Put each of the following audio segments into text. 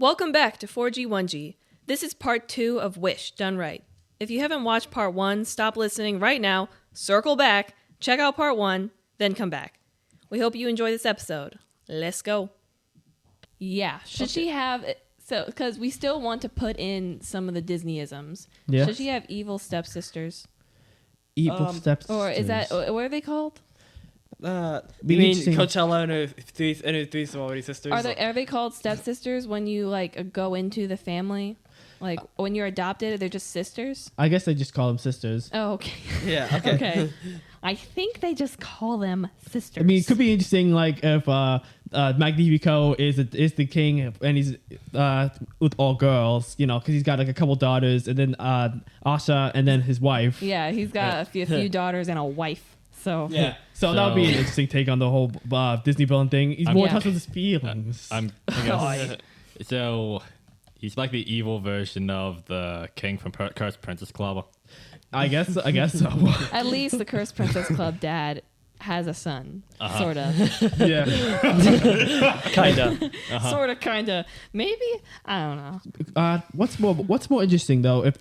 Welcome back to 4G1G. This is part 2 of Wish done right. If you haven't watched part 1, stop listening right now, circle back, check out part 1, then come back. We hope you enjoy this episode. Let's go. Yeah, should she have... So, because we still want to put in some of the Disney-isms. Yeah. Should she have evil stepsisters? Evil stepsisters. Or is that... What are they called? You mean Coachella and her three sorority sisters? Are they called stepsisters when you go into the family? Like when you're adopted, they're just sisters? I guess they just call them sisters. Oh, okay. Yeah, okay. Okay. I think they just call them sisters. I mean, it could be interesting, like if Magnifico is the king and he's with all girls, you know, because he's got like a couple daughters, and then Asha, and then his wife. Yeah, he's got a few daughters and a wife. So yeah, so that would be an interesting take on the whole Disney villain thing. He's more in touch with his feelings. So he's like the evil version of the king from Cursed Princess Club. I guess so. At least the Cursed Princess Club dad has a son, sort of. Yeah, Kinda. Sort of, kinda. Maybe, I don't know. What's more interesting though? If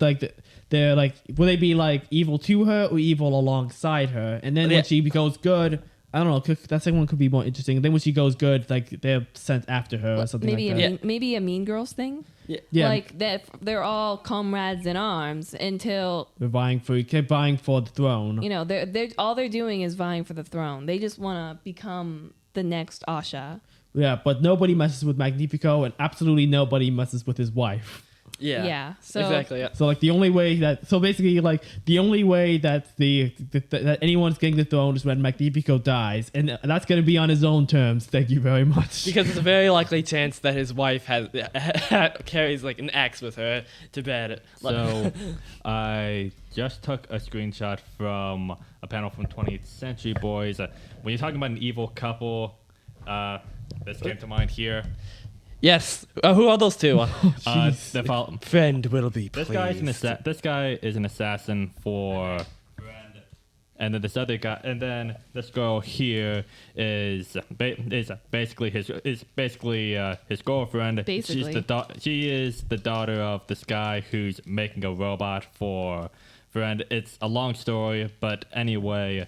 they're like, will they be like evil to her or evil alongside her? And then when she goes good, I don't know. That second one could be more interesting. And then when she goes good, like they're sent after her or something Maybe like that. maybe a Mean Girls thing. Yeah. Like that, they're all comrades in arms until They're vying for the throne. you know they're all they're doing is vying for the throne. They just want to become the next Asha. Yeah, but nobody messes with Magnifico, and absolutely nobody messes with his wife. Yeah. So exactly. Yeah. So like the only way that that anyone's getting the throne is when Magnifico dies, and that's going to be on his own terms. Thank you very much. Because it's a very likely chance that his wife carries like an axe with her to bed. So I just took a screenshot from a panel from 20th Century Boys. When you're talking about an evil couple, this came to mind here. Yes. Who are those two? Friend Willoughby, This please. guy is an assassin for Friend, and then this other guy, and then this girl here is basically his girlfriend. Basically. She is the daughter of this guy who's making a robot for Friend. It's a long story, but anyway,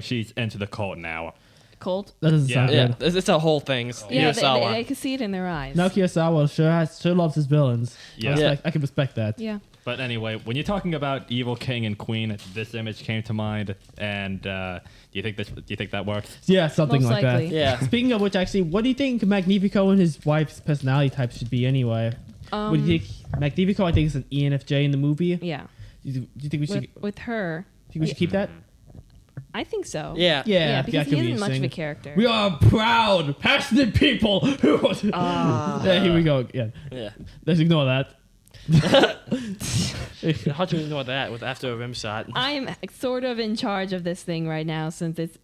she's into the cult now. Cult. That doesn't sound Yeah, good. it's a whole thing. Yeah, Kurosawa. they can see it in their eyes. Now Kurosawa sure loves his villains. Yeah. I can respect that. Yeah. But anyway, when you're talking about evil king and queen, this image came to mind. And do you think that works? Yeah, something Most like likely. that. Yeah. Speaking of which, actually, what do you think Magnifico and his wife's personality types should be anyway? What do you think? Magnifico, I think, is an ENFJ in the movie. Yeah. Do you think we should? With her, Think we should keep that? I think so. Yeah. Yeah, because that could he be isn't much of a interesting. character. We are proud, passionate people. Yeah, here we go again. Yeah. Let's ignore that. How do you ignore that after a rim shot? I'm sort of in charge of this thing right now since it's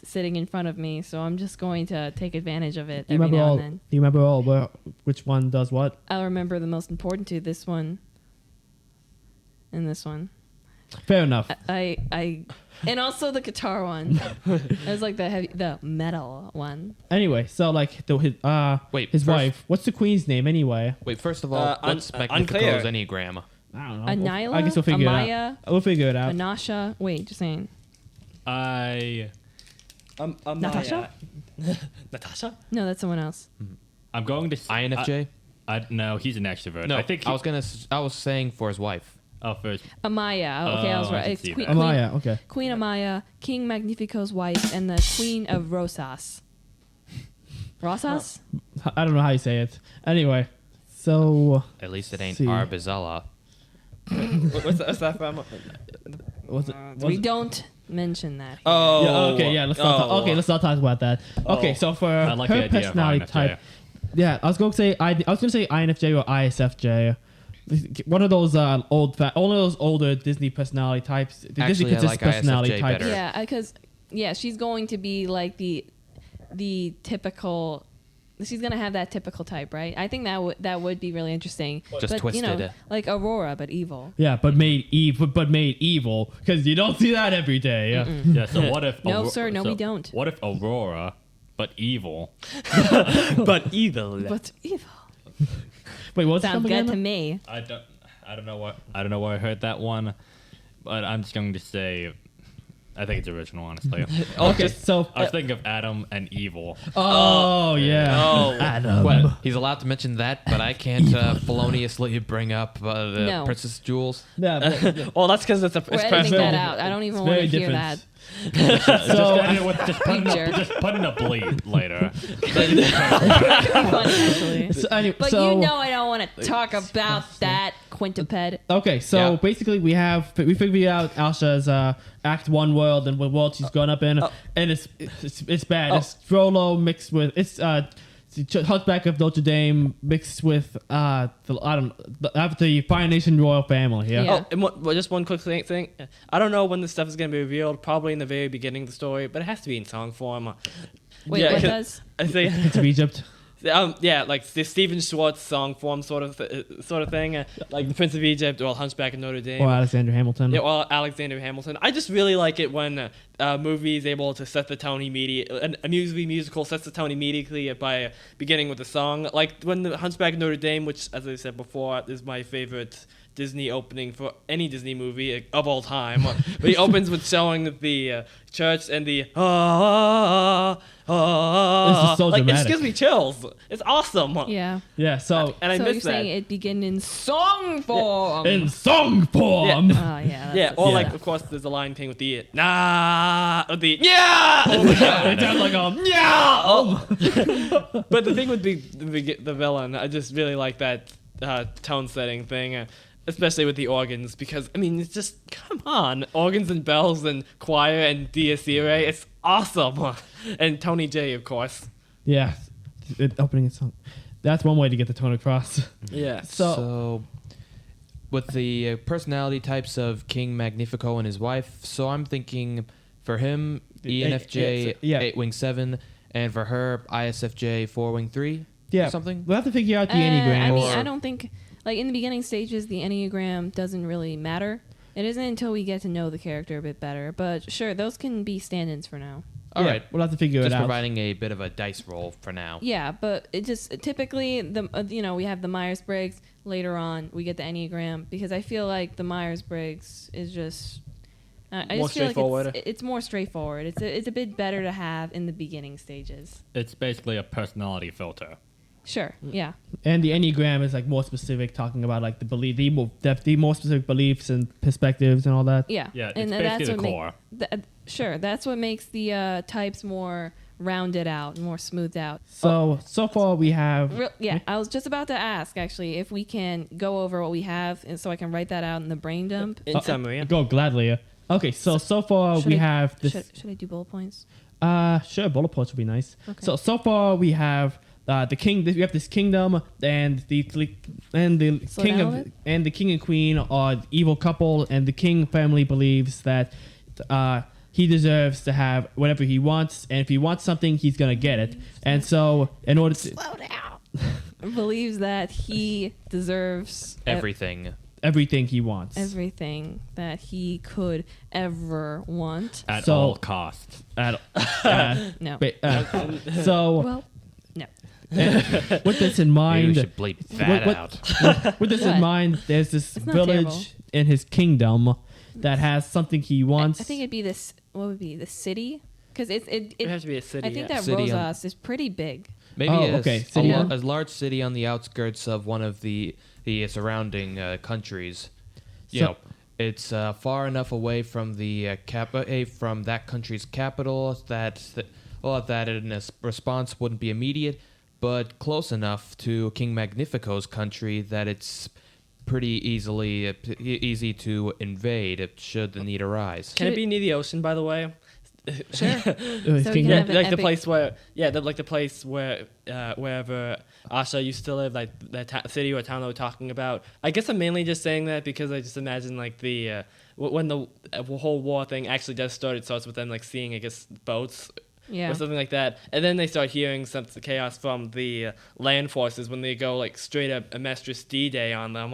sitting in front of me, so I'm just going to take advantage of it every now and then. Do you remember which one does what? I'll remember the most important two, this one and this one. Fair enough. I and also the guitar one. It was like the metal one. Anyway, so like his wife. What's the queen's name anyway? Wait, first of all, what's unclear. Magnifico's Enneagram? I don't know. Anyla? I guess we'll figure it out. We'll figure it out. Anasha. Wait, just saying. Natasha? Natasha? No, that's someone else. I'm going to INFJ? No, he's an extrovert. No, I think I was saying for his wife. Oh, first. Amaya. Okay, I was right. It's Amaya. Okay. Queen Amaya, King Magnifico's wife, and the Queen of Rosas. Rosas? I don't know how you say it. Anyway, so At least it ain't see. Arbizella. What's that from? We don't mention that. Oh. Yeah, okay, yeah. Let's not talk about that. Okay, so for I like the her idea of personality INFJ. type, yeah, I was going to say INFJ or ISFJ. One of those older Disney personality types. The Disney Actually, I like personality ISFJ types. better. Yeah, because she's going to be like the typical. She's gonna have that typical type, right? I think that would be really interesting. Just twisted. Like Aurora, but evil. Yeah, but made evil because you don't see that every day. Yeah. Yeah. So what if? No, sir. No, we don't. What if Aurora, but evil. But evil. But evil. Wait, what's it Sounds again? good to me. I don't know where I heard that one, but I'm just going to say I think it's original, honestly. Okay, so I was thinking of Adam and evil. oh yeah, Oh. Adam. Well, he's allowed to mention that, but I can't feloniously bring up the No. Princess Jewels. Yeah, but- Well, that's because it's We're editing personal. that out. I don't even It's want to very hear that. different. Just put in a bleed later. Funny, actually. so, anyway, But so, you know I don't want to talk about that quintuped. Okay, so Yeah. basically we figured out Asha's Act 1 world and what world she's grown up in, and it's bad. It's Frollo mixed with Hunchback of Notre Dame mixed with the Fire Nation royal family. Yeah. Yeah. Oh, and just one quick thing. I don't know when this stuff is going to be revealed. Probably in the very beginning of the story, but it has to be in song form. Wait, Yeah, what 'cause does? I think. To Egypt. Yeah, like the Stephen Schwartz song form sort of thing, like the Prince of Egypt or Hunchback of Notre Dame. Or Alexander Hamilton. Yeah, or Alexander Hamilton. I just really like it when a movie is able to set the tone immediately. A musical sets the tone immediately by beginning with a song. Like when the Hunchback of Notre Dame, which, as I said before, is my favorite Disney opening for any Disney movie of all time. But he opens with showing the church and the This is so like it dramatic. just gives me chills. It's awesome. Yeah. Yeah. So And I so miss you're that. saying it begin in song form. in song form. Oh yeah. Yeah, or Yeah. like of course there's a line thing with the nah or the yeah. It sounds like yeah. But the thing with the villain, I just really like that tone setting thing, especially with the organs, because I mean it's just come on, organs and bells and choir and Dies Irae, it's awesome, and Tony J of course. Yeah. Opening a song. That's one way to get the tone across. Yeah. So, With the personality types of King Magnifico and his wife, so I'm thinking for him, ENFJ, yeah. 8 wing 7, and for her, ISFJ, 4 wing 3, yeah, or something. we'll have to figure out the I Enneagram. mean, I don't think like in the beginning stages the Enneagram doesn't really matter. It isn't until we get to know the character a bit better. But sure, those can be stand-ins for now. All right, We'll have to figure just it out. providing a bit of a dice roll for now. Yeah, but it just typically we have the Myers-Briggs. Later on, we get the Enneagram because I feel like the Myers-Briggs is just. I More just feel like straightforward. it's more straightforward. It's a bit better to have in the beginning stages. It's basically a personality filter. Sure. Yeah. And the Enneagram is like more specific, talking about like the more specific beliefs and perspectives and all that. Yeah. Yeah, and it's basically the what core. sure, that's what makes the types more rounded out, more smoothed out. So far we have. I was just about to ask actually if we can go over what we have, and so I can write that out in the brain dump. In summary, yeah. Go gladly. Okay, so far Should we I- have this. Should I do bullet points? Sure, bullet points would be nice. Okay. So far we have the king. We have this kingdom, and the king down a bit. and the king and queen are the evil couple, and the king family believes that he deserves to have whatever he wants, and if he wants something, he's gonna get it. And so, in order to Slow down. Believes that he deserves Everything. everything he wants. everything that he could ever want. At So- all costs. At- No. so Well, no. with this in Maybe we mind, should bleep that what- out. with this What? in mind, there's this It's not village terrible. in his kingdom that has something he wants. I think it'd be this. What would it be the city? Because it It has to be a city. I think yeah. that City on- Rosas is pretty big. Maybe Oh, a, okay. a, City lo- on- a large city on the outskirts of one of the surrounding countries. You So- know, it's far enough away from the from that country's capital that a response wouldn't be immediate, but close enough to King Magnifico's country that it's pretty easy to invade should the need arise. Can it be near the ocean, by the way? Sure. his So we can kingdom. have an like the epic- place where, the place where, wherever Asha used to live, like the city or town that we're talking about. I guess I'm mainly just saying that because I just imagine like the when the whole war thing actually does start, it starts with them like seeing, I guess, boats Yeah. or something like that, and then they start hearing some chaos from the land forces when they go like straight up a Mistress D-Day on them.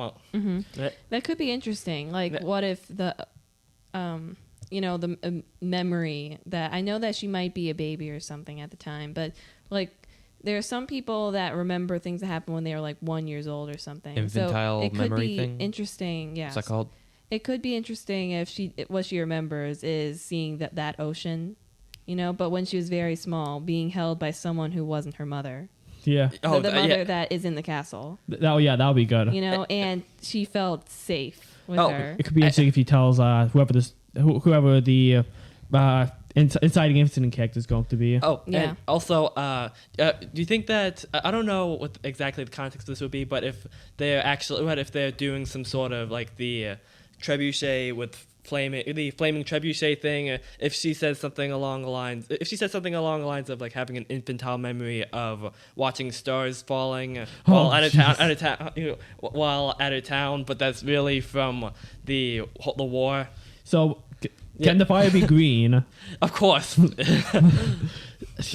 That could be interesting. Like, Yeah. what if the the memory that I know that she might be a baby or something at the time, but like there are some people that remember things that happened when they were like 1 year old or something. Infantile so it could memory be thing? interesting. Yeah. What's that called? It could be interesting if what she remembers is seeing that ocean, but when she was very small, being held by someone who wasn't her mother. Yeah. The mother that is in the castle. That would be good. And she felt safe with her. It could be interesting if he tells whoever the inciting incident character is going to be. Oh, Yeah. and also, do you think that I don't know what exactly the context of this would be, but if they're doing some sort of like the trebuchet with flaming trebuchet thing, if she says something along the lines of like having an infantile memory of watching stars falling while out of town, but that's really from the war. So can the fire be green? Of course. There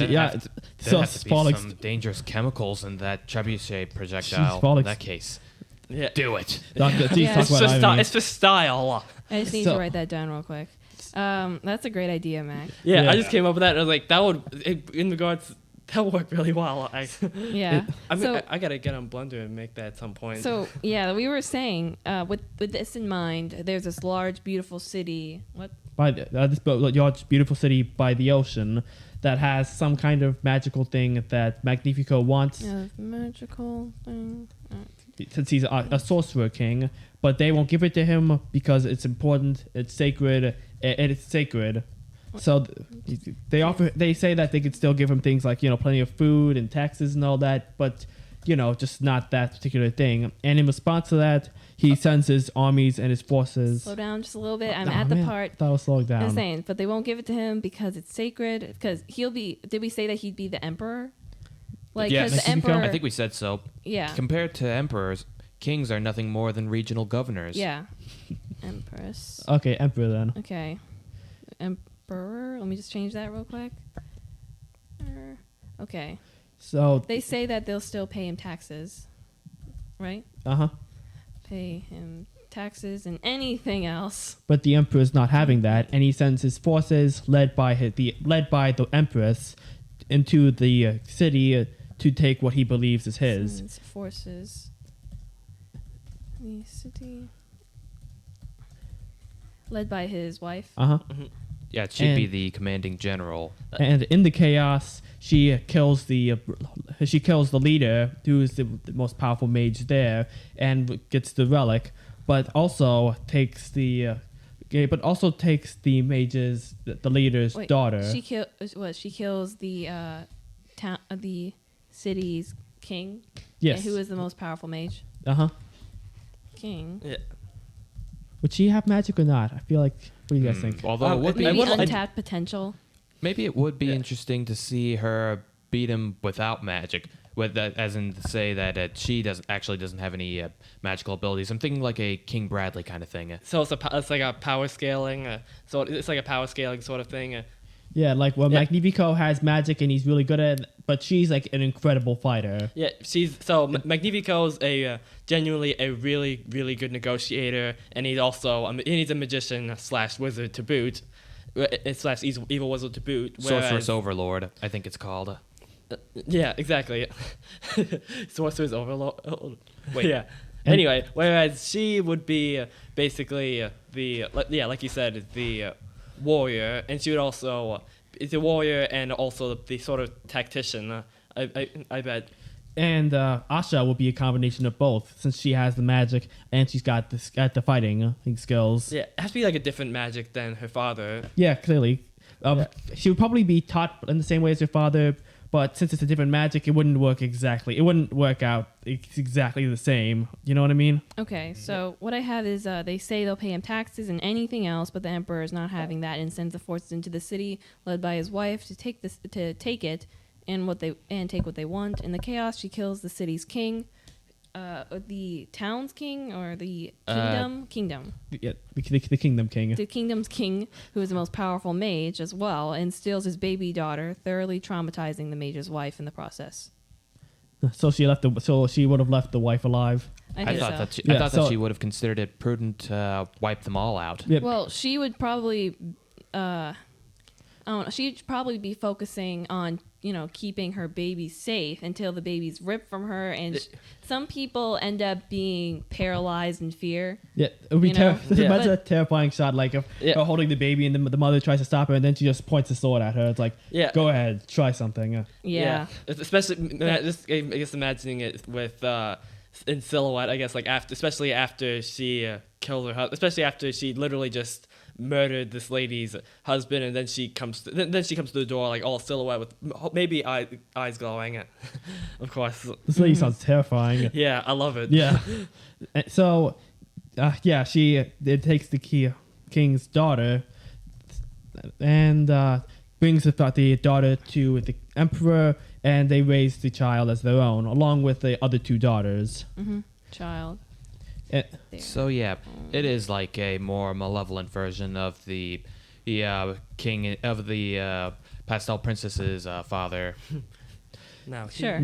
have to be Sphinx- some dangerous chemicals in that trebuchet projectile. In that case, Yeah. do it. It's for style. I just need to write that down real quick. That's a great idea, Mac. Yeah, Yeah. I just came up with that, and I was like, that would work really well. Yeah. I gotta get on Blender and make that at some point. So yeah, we were saying with this in mind, there's this large, beautiful city. What? By this large, beautiful city by the ocean that has some kind of magical thing that Magnifico wants, Magical thing. since he's a sorcerer king, but they won't give it to him because it's important, it's sacred, and it's sacred. So they say that they could still give him things like plenty of food and taxes and all that, but just not that particular thing. And in response to that, he sends his armies and his forces. Slow down just a little bit. I'm at the part. That was slowing down. I'm saying, but they won't give it to him because it's sacred. Because he'll be. Did we say that he'd be the emperor? Like, Yes. because the emperor. I think we said so. Yeah. Compared to emperors, kings are nothing more than regional governors. Yeah. Empress. Okay, emperor then. Okay. Emperor. Let me just change that real quick. Okay. So They say that they'll still pay him taxes, right? Pay him taxes and anything else. but the emperor's not having that, and he sends his forces led by the empress into the city to take what he believes is his. Sends forces. The city. Led by his wife. Yeah, it should be And- the commanding general. And in the chaos, she kills the leader, who is the most powerful mage there, and gets the relic, but also takes the mage's the leader's Wait, daughter. She kills the town, the city's king. Yes. Who is the most powerful mage? King. yeah. Would she have magic or not? I feel like. What do you guys think? Although it would be Maybe I- untapped potential. maybe it would be interesting to see her beat him without magic, with that, as in to say that she doesn't have any magical abilities. I'm thinking like a King Bradley kind of thing. So it's like a power scaling. So it's like a power scaling sort of thing. Yeah, like Magnifico has magic and he's really good at it, but she's like an incredible fighter. Yeah, Magnifico's genuinely a really, really good negotiator, and he's also he's a magician / wizard to boot, / evil wizard to boot. Sorcerer's Overlord, I think it's called. Yeah, exactly. Sorcerer's Overlord. Wait. Yeah. Anyway, whereas she would be basically like you said, the warrior, and she would also is a warrior and also the sort of tactician. I bet. And Asha will be a combination of both, since she has the magic and she's got the fighting skills. Yeah, it has to be like a different magic than her father. Yeah, clearly. She would probably be taught in the same way as her father, but since it's a different magic, it wouldn't work exactly. It wouldn't work out exactly the same. You know what I mean? Okay, so what I have is they say they'll pay him taxes and anything else, but the emperor is not having that and sends the forces into the city, led by his wife, to take it and take what they want. In the chaos, she kills the city's king, the town's king, or the kingdom. Yeah, the kingdom king. The kingdom's king, who is the most powerful mage as well, and steals his baby daughter, thoroughly traumatizing the mage's wife in the process. So she would have left the wife alive. I thought so. that she would have considered it prudent to wipe them all out. Yep. Well, she would probably I don't know, she'd probably be focusing on, keeping her baby safe until the baby's ripped from her. And some people end up being paralyzed in fear. Yeah, it would be Yeah. Imagine a terrifying shot, like of Yeah. her holding the baby and the mother tries to stop her, and then she just points the sword at her. It's like, go ahead, try something. Yeah. Especially, just I guess imagining it with in silhouette. I guess especially after she killed her husband, especially after she literally just murdered this lady's husband, and then she comes to the door like all silhouette with maybe eyes glowing. Of course. This lady sounds terrifying. Yeah, I love it. Yeah. And so, it takes the king's daughter and brings the daughter to the emperor, and they raise the child as their own, along with the other two daughters. Child. And, So yeah, it is like a more malevolent version of the king of the pastel princess's father. Now, Sure.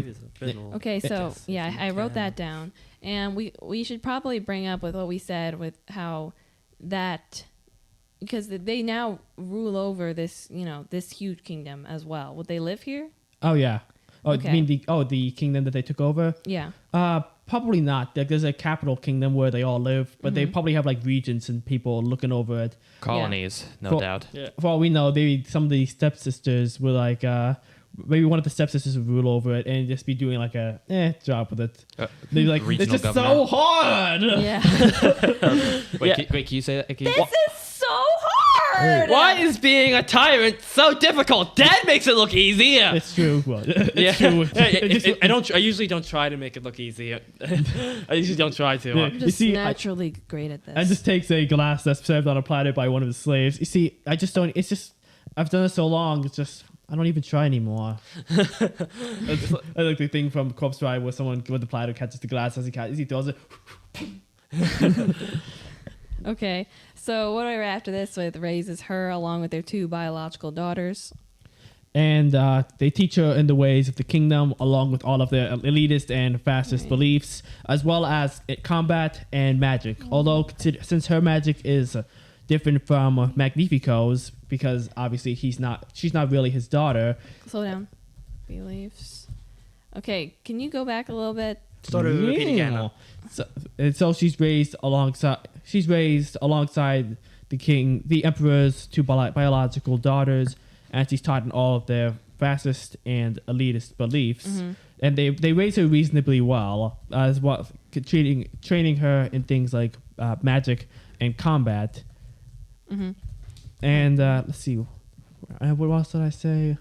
Okay, so yeah, I wrote that down, and we should probably bring up with what we said with how that, because they now rule over this this huge kingdom as well. Would they live here? oh yeah. Oh, Okay. you mean the kingdom that they took over? Yeah. Probably not. There's a capital kingdom where they all live, but they probably have like regions and people looking over it. Colonies, no Cool. doubt. Yeah. For all we know, some of the stepsisters were like, maybe one of the stepsisters would rule over it and just be doing like a job with it. They'd be like, it's Regional just so governor. hard. Yeah. Wait, can you say that? This is so hard. Why is being a tyrant so difficult? Dad makes it look easy. It's true. Well, it's Yeah. true. I usually don't try to make it look easy. I usually don't try to. Yeah. I'm You just see, naturally great at this. and just takes a glass that's served on a platter by one of the slaves. You see, I just don't. It's just I've done it so long. It's just I don't even try anymore. I like the thing from Corpse Bride where someone with the platter catches the glass as he throws it. Okay, so what do I write after this with raises her along with their two biological daughters? And they teach her in the ways of the kingdom, along with all of their elitist and fascist Right. beliefs, as well as combat and magic. Although, since her magic is different from Magnifico's, because obviously she's not really his daughter. Slow down. Beliefs. Okay, can you go back a little bit? Sort of repeat again. So she's raised alongside the emperor's two biological daughters, and she's taught in all of their fascist and elitist beliefs. And they raise her reasonably well, as well, training her in things like magic and combat. And let's see, what else did I say?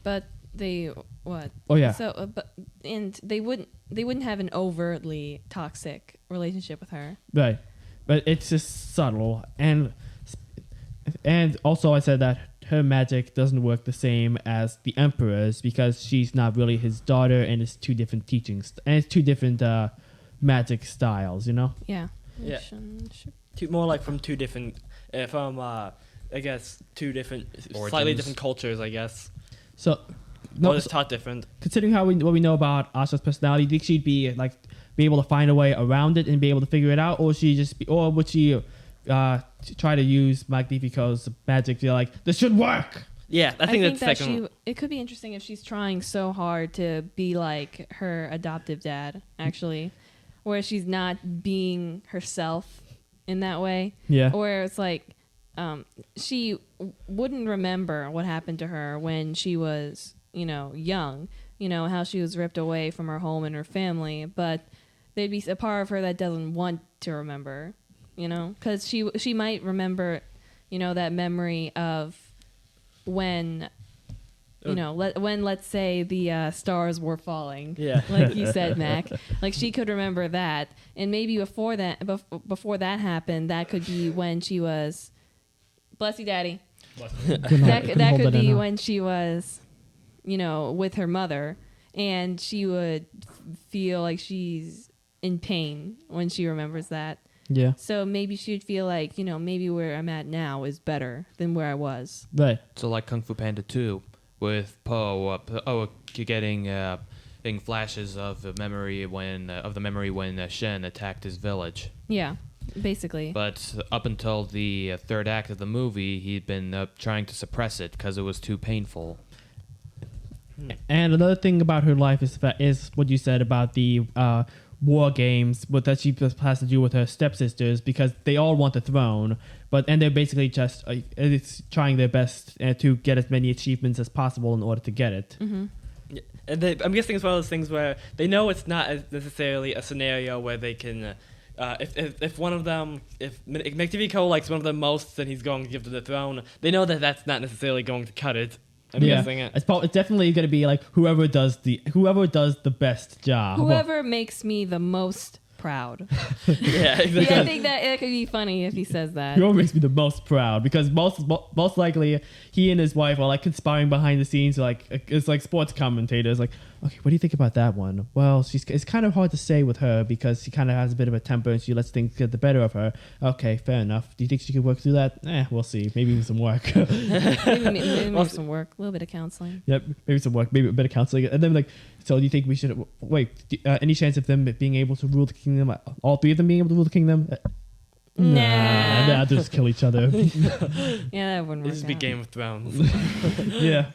But they what? Oh yeah. So, and they wouldn't have an overtly toxic relationship with her. Right, but it's just subtle, and also I said that her magic doesn't work the same as the Emperor's because she's not really his daughter, and it's two different teachings, and it's two different magic styles, Yeah. Yeah. Relationship. More like from two different, I guess two different, slightly Origins. different cultures. I guess. So, No, it's taught different. considering what we know about Asha's personality, do you think she'd be able to find a way around it and be able to figure it out, or would she try to use Magnifico's magic to like, this should work? Yeah, I think that's the second. it could be interesting if she's trying so hard to be like her adoptive dad, actually, where she's not being herself in that way. Yeah. Or it's like she wouldn't remember what happened to her when she was, young, how she was ripped away from her home and her family, but there'd be a part of her that doesn't want to remember, because she might remember, that memory of when, when, let's say, the stars were falling. Yeah. Like you said, Mac. Like she could remember that, and maybe before that happened, that could be when she was. Bless you, Daddy. That could be when she was, with her mother, and she would feel like she's in pain when she remembers that. Yeah. So maybe she'd feel like, maybe where I'm at now is better than where I was. Right. So like Kung Fu Panda 2 with Po, getting flashes of the memory when Shen attacked his village. Yeah. Basically. But up until the third act of the movie, he'd been trying to suppress it because it was too painful. And another thing about her life is what you said about the war games, but that she has to do with her stepsisters, because they all want the throne, and they're basically just it's trying their best to get as many achievements as possible in order to get it. Mm-hmm. Yeah. And I'm guessing it's one of those things where they know it's not necessarily a scenario where they can. If one of them, if Magnifico likes one of them most, then he's going to give them the throne. They know that that's not necessarily going to cut it. I'm guessing it. It's definitely going to be like whoever does the best job. Whoever makes me the most proud. Yeah, exactly. Yeah, I think that it could be funny if he says that. Whoever makes me the most proud, because most likely he and his wife are like conspiring behind the scenes, like it's like sports commentators, like, okay, what do you think about that one? Well, it's kind of hard to say with her because she kind of has a bit of a temper and she lets things get the better of her. Okay, fair enough. Do you think she could work through that? We'll see. Maybe with some work. maybe some work, a little bit of counseling. Yep, maybe some work, maybe a bit of counseling, and then like, so do you think we should wait? Any chance of them being able to rule the kingdom? All three of them being able to rule the kingdom? Nah, they'll just kill each other. Yeah, that wouldn't work. This would be Game of Thrones. Yeah.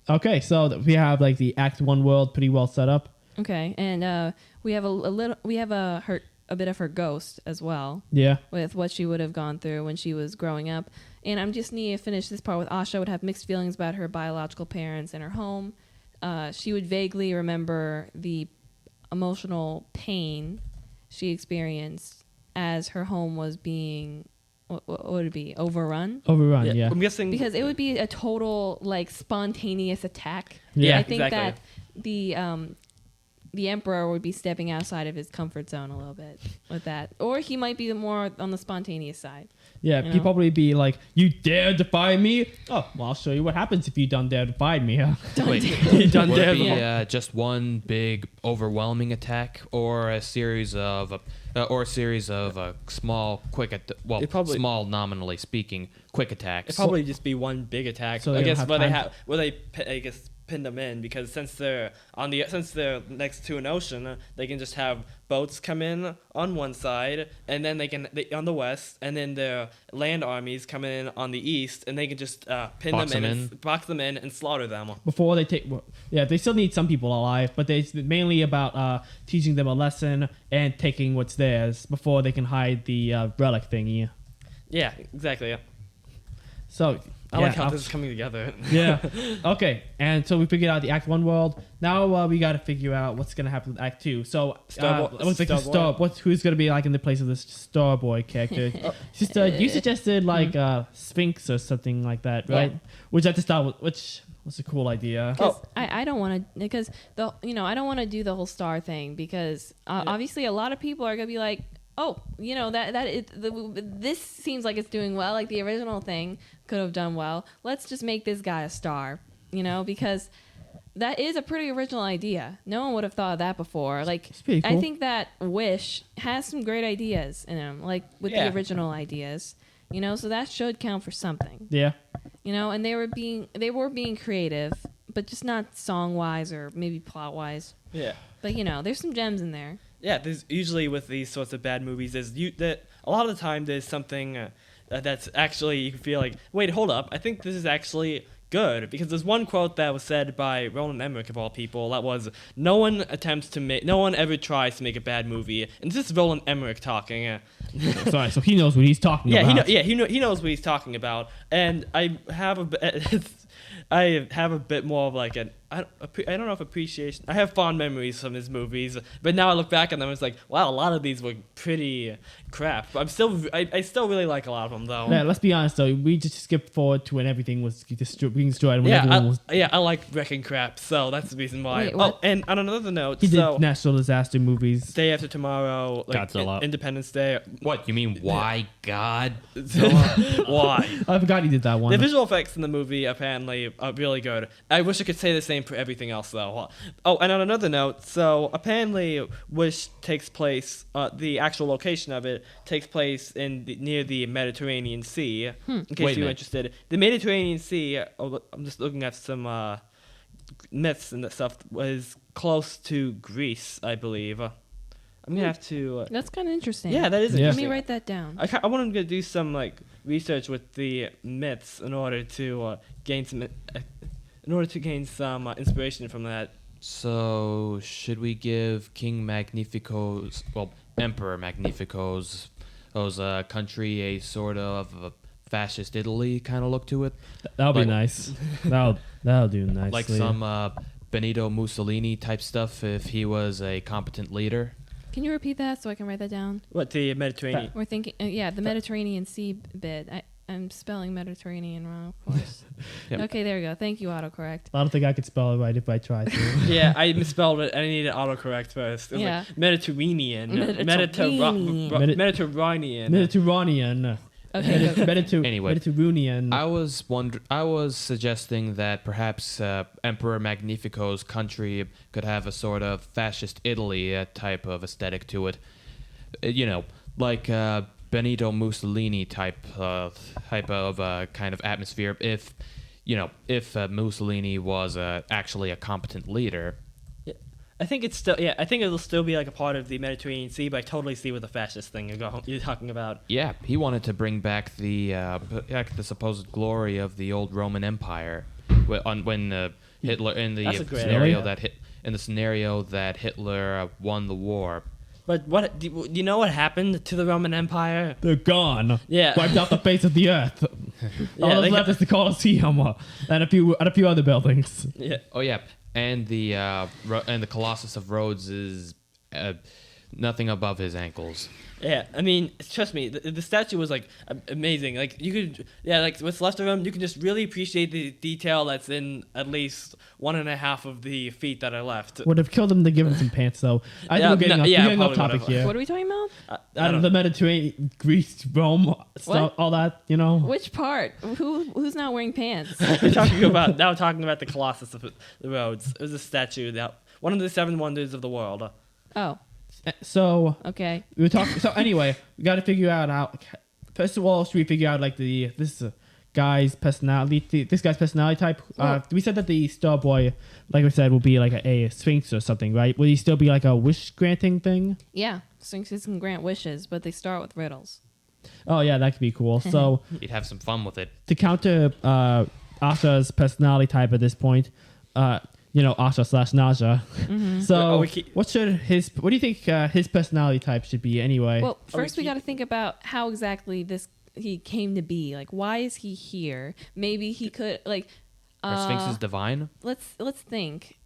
Okay, so we have like the Act 1 world pretty well set up. Okay, and we have a bit of her ghost as well. Yeah. With what she would have gone through when she was growing up. And I'm just need to finish this part with Asha would have mixed feelings about her biological parents and her home. She would vaguely remember the emotional pain she experienced as her home was being, what would it be, overrun? Overrun, yeah. I'm guessing Because it would be a total like spontaneous attack. Yeah, I think exactly. that the emperor would be stepping outside of his comfort zone a little bit with that, or he might be more on the spontaneous side. Yeah, You he'd know? probably be like, "You dare defy me? Oh, well, I'll show you what happens if you don't dare defy me." Huh? Wait, done would it dead. be just one big overwhelming attack, or a series of small, quick, small nominally speaking, quick attacks? it'd probably just be one big attack. So I they guess don't have where they I guess pin them in, because since they're next to an ocean, they can just have boats come in on one side, and then they on the west, and then their land armies come in on the east, and they can just box them in and slaughter them. Before they they still need some people alive, but it's mainly about teaching them a lesson and taking what's theirs before they can hide the relic thingy. Yeah, exactly. Yeah. So I like how this is coming together. Yeah. Okay. And so we figured out the Act 1 world. Now we got to figure out what's going to happen with Act 2. So who's going to be like in the place of this Star Boy character? You suggested like Sphinx or something like that, right? Yeah. Which at the start was a cool idea. I don't want to, because I don't want to do the whole star thing, because obviously a lot of people are gonna be like, oh, this seems like it's doing well. Like the original thing could have done well. Let's just make this guy a star, because that is a pretty original idea. No one would have thought of that before. Like, pretty cool. I think that Wish has some great ideas in him, like with the original ideas. So that should count for something. Yeah. And they were being creative, but just not song wise or maybe plot wise. Yeah. But there's some gems in there. Yeah, there's usually with these sorts of bad movies, that a lot of the time there's something that's actually, you can feel like, wait, hold up, I think this is actually good, because there's one quote that was said by Roland Emmerich of all people that was, no one ever tries to make a bad movie, and this is Roland Emmerich talking. Sorry, so he knows what he's talking about. He knows what he's talking about, and I have a bit more of like I don't know if appreciation. I have fond memories from his movies, but now I look back at them, it's like, wow, a lot of these were pretty crap. But I still really like a lot of them though. Yeah, let's be honest though, we just skipped forward to when everything was being destroyed. When I like wrecking crap, so that's the reason why. Wait, what? And on another note, he did natural disaster movies. Day After Tomorrow, like Godzilla. Independence Day. What, you mean why God? Why? I forgot he did that one. The visual effects in the movie apparently are really good. I wish I could say the same for everything else, though. Oh, and on another note, so apparently Wish takes place, the actual location of it takes place near the Mediterranean Sea. In case you're interested. The Mediterranean Sea, I'm just looking at some myths and that stuff, was close to Greece, I believe. I'm gonna have to. That's kind of interesting. Yeah, that is Yeah. Let interesting. me write that down. I wanted to do some like research with the myths in order to gain some inspiration from that. So, should we give King Magnifico's, Emperor Magnifico's country a sort of a fascist Italy kind of look to it? That'll be Like- nice. That'll do nicely. Like some Benito Mussolini type stuff if he was a competent leader? Can you repeat that so I can write that down? What the Mediterranean? We're thinking, the Mediterranean Sea bit. I'm spelling Mediterranean wrong, of course. Yep. Okay, there we go. Thank you, autocorrect. I don't think I could spell it right if I tried to. Yeah, I misspelled it. I needed autocorrect first. It was Yeah. like Mediterranean. Mediterranean. Mediterranean. Mediterranean. Okay, go. Anyway. Mediterranean. I was suggesting that perhaps Emperor Magnifico's country could have a sort of fascist Italy type of aesthetic to it. Like Benito Mussolini type of kind of atmosphere. If Mussolini was actually a competent leader. I think it's still. Yeah, I think it'll still be like a part of the Mediterranean Sea, but I totally see what the fascist thing you're talking about. Yeah, he wanted to bring back the supposed glory of the old Roman Empire when Hitler in That's a the great scenario idea. that Hitler won the war. But what do you know what happened to the Roman Empire? They're gone. Yeah. Wiped out the face of the earth. Yeah, All that's they left is the Colosseum and a few other buildings. Yeah. Oh yeah, and the Colossus of Rhodes is nothing above his ankles. Yeah, I mean, trust me, the statue was like amazing. Like you could, like what's left of him, you can just really appreciate the detail that's in at least 1.5 of the feet that are left. Would have killed him to give him some pants, though. I Yeah, think we're getting off probably topic whatever. here. What are we talking about? I Out don't of the Mediterranean, Greece, Rome, stuff, all that, Which part? Who's not wearing pants? We're talking about the Colossus of the Rhodes. It was a statue that one of the 7 wonders of the world. Oh, So okay. we were talking. So anyway, we got to figure out how. First of all, should we figure out like this guy's personality? This guy's personality type. We said that the Star Boy, like we said, will be like a Sphinx or something, right? Will he still be like a wish granting thing? Yeah, Sphinxes can grant wishes, but they start with riddles. Oh yeah, that could be cool. So You'd have some fun with it. to counter Asha's personality type at this point, Asha / Naja. Mm-hmm. So what do you think his personality type should be anyway? Well, first we got to think about how exactly he came to be. Like, why is he here? Maybe he could Are Sphinxes divine? Let's think.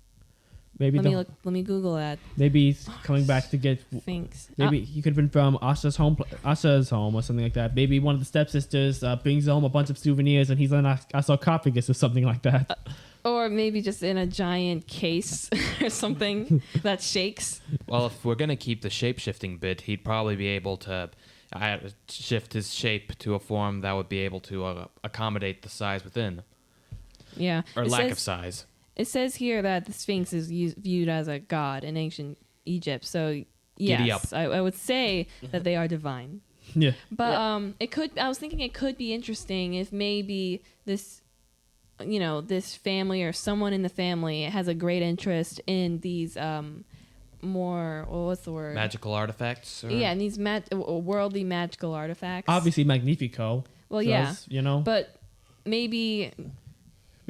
maybe Let me Google that. maybe he's coming back to get. Sphinx. Maybe he could have been from Asha's home or something like that. Maybe one of the stepsisters brings home a bunch of souvenirs and he's on a sarcophagus or something like that. Or maybe just in a giant case or something that shakes. Well, if we're gonna keep the shape-shifting bit, he'd probably be able to shift his shape to a form that would be able to accommodate the size within, Yeah. or lack of size. It says here that the Sphinx is viewed as a god in ancient Egypt. So Giddy yes, I would say that they are divine. Yeah. But I was thinking it could be interesting if maybe this family or someone in the family has a great interest in these what's the word? Magical artifacts? Or? Yeah, and these worldly magical artifacts. Obviously Magnifico. Well, yeah. But But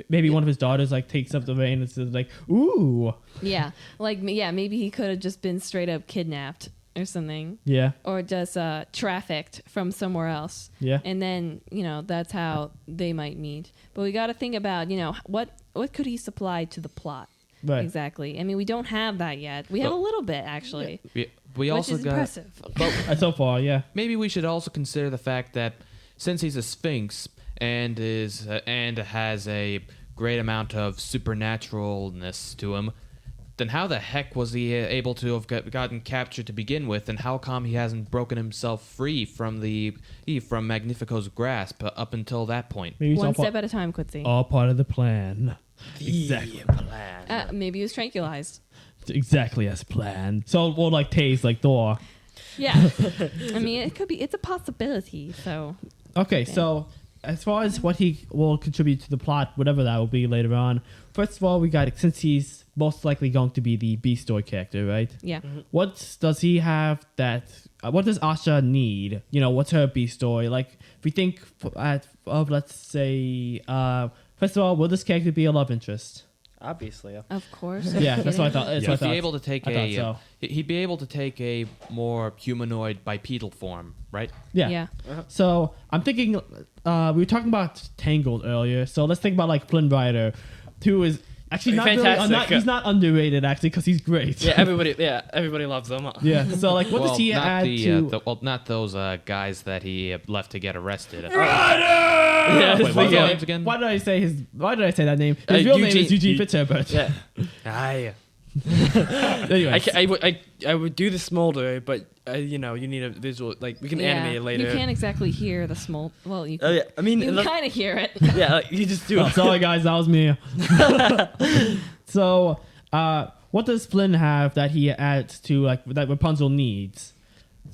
maybe one of his daughters takes up the reign and says ooh. maybe he could have just been straight up kidnapped or something. Yeah. Or just trafficked from somewhere else. Yeah. And then, that's how they might meet. But we got to think about, what could he supply to the plot? Right. Exactly. I mean, we don't have that yet. We have a little bit, actually. We also which is got impressive. So far, yeah. Maybe we should also consider the fact that since he's a Sphinx and has a great amount of supernaturalness to him, then how the heck was he able to have gotten captured to begin with, and how come he hasn't broken himself free from Magnifico's grasp up until that point? Maybe it's One all step at a time, Quincy. all part of the plan. Exactly. Maybe he was tranquilized. Exactly as planned. So we'll tase like Thor. Yeah. I mean, it's a possibility. So Okay, so as far as what he will contribute to the plot, whatever that will be later on. First of all, we got since he's most likely going to be the B story character, right? Yeah. What does he have that? What does Asha need? What's her B story? Like, if we think of, let's say, first of all, will this character be a love interest? Obviously, yeah. Of course. Yeah, that's what I thought. That's what I He'd thought. be able to take I thought so. he'd be able to take a more humanoid bipedal form, right? Yeah. Yeah. So I'm thinking, we were talking about Tangled earlier. So let's think about like Flynn Rider, who is actually not Fantastic. really, he's not underrated actually because he's great. Yeah, everybody loves them. Yeah. So like, what does he not add to? not those guys that he left to get arrested. Yeah, Wait, what's their names again? Why did I say that name? His real name is Eugene Fitzherbert. Yeah. Aye. Anyway, I would do the smolder, but you need a visual. Like we can animate it later. You can't exactly hear the small. Well, you Oh can, yeah, I mean, you can kind of hear it. yeah, like, you just do oh, it. sorry guys, that was me. So, what does Flynn have that he adds to like that Rapunzel needs?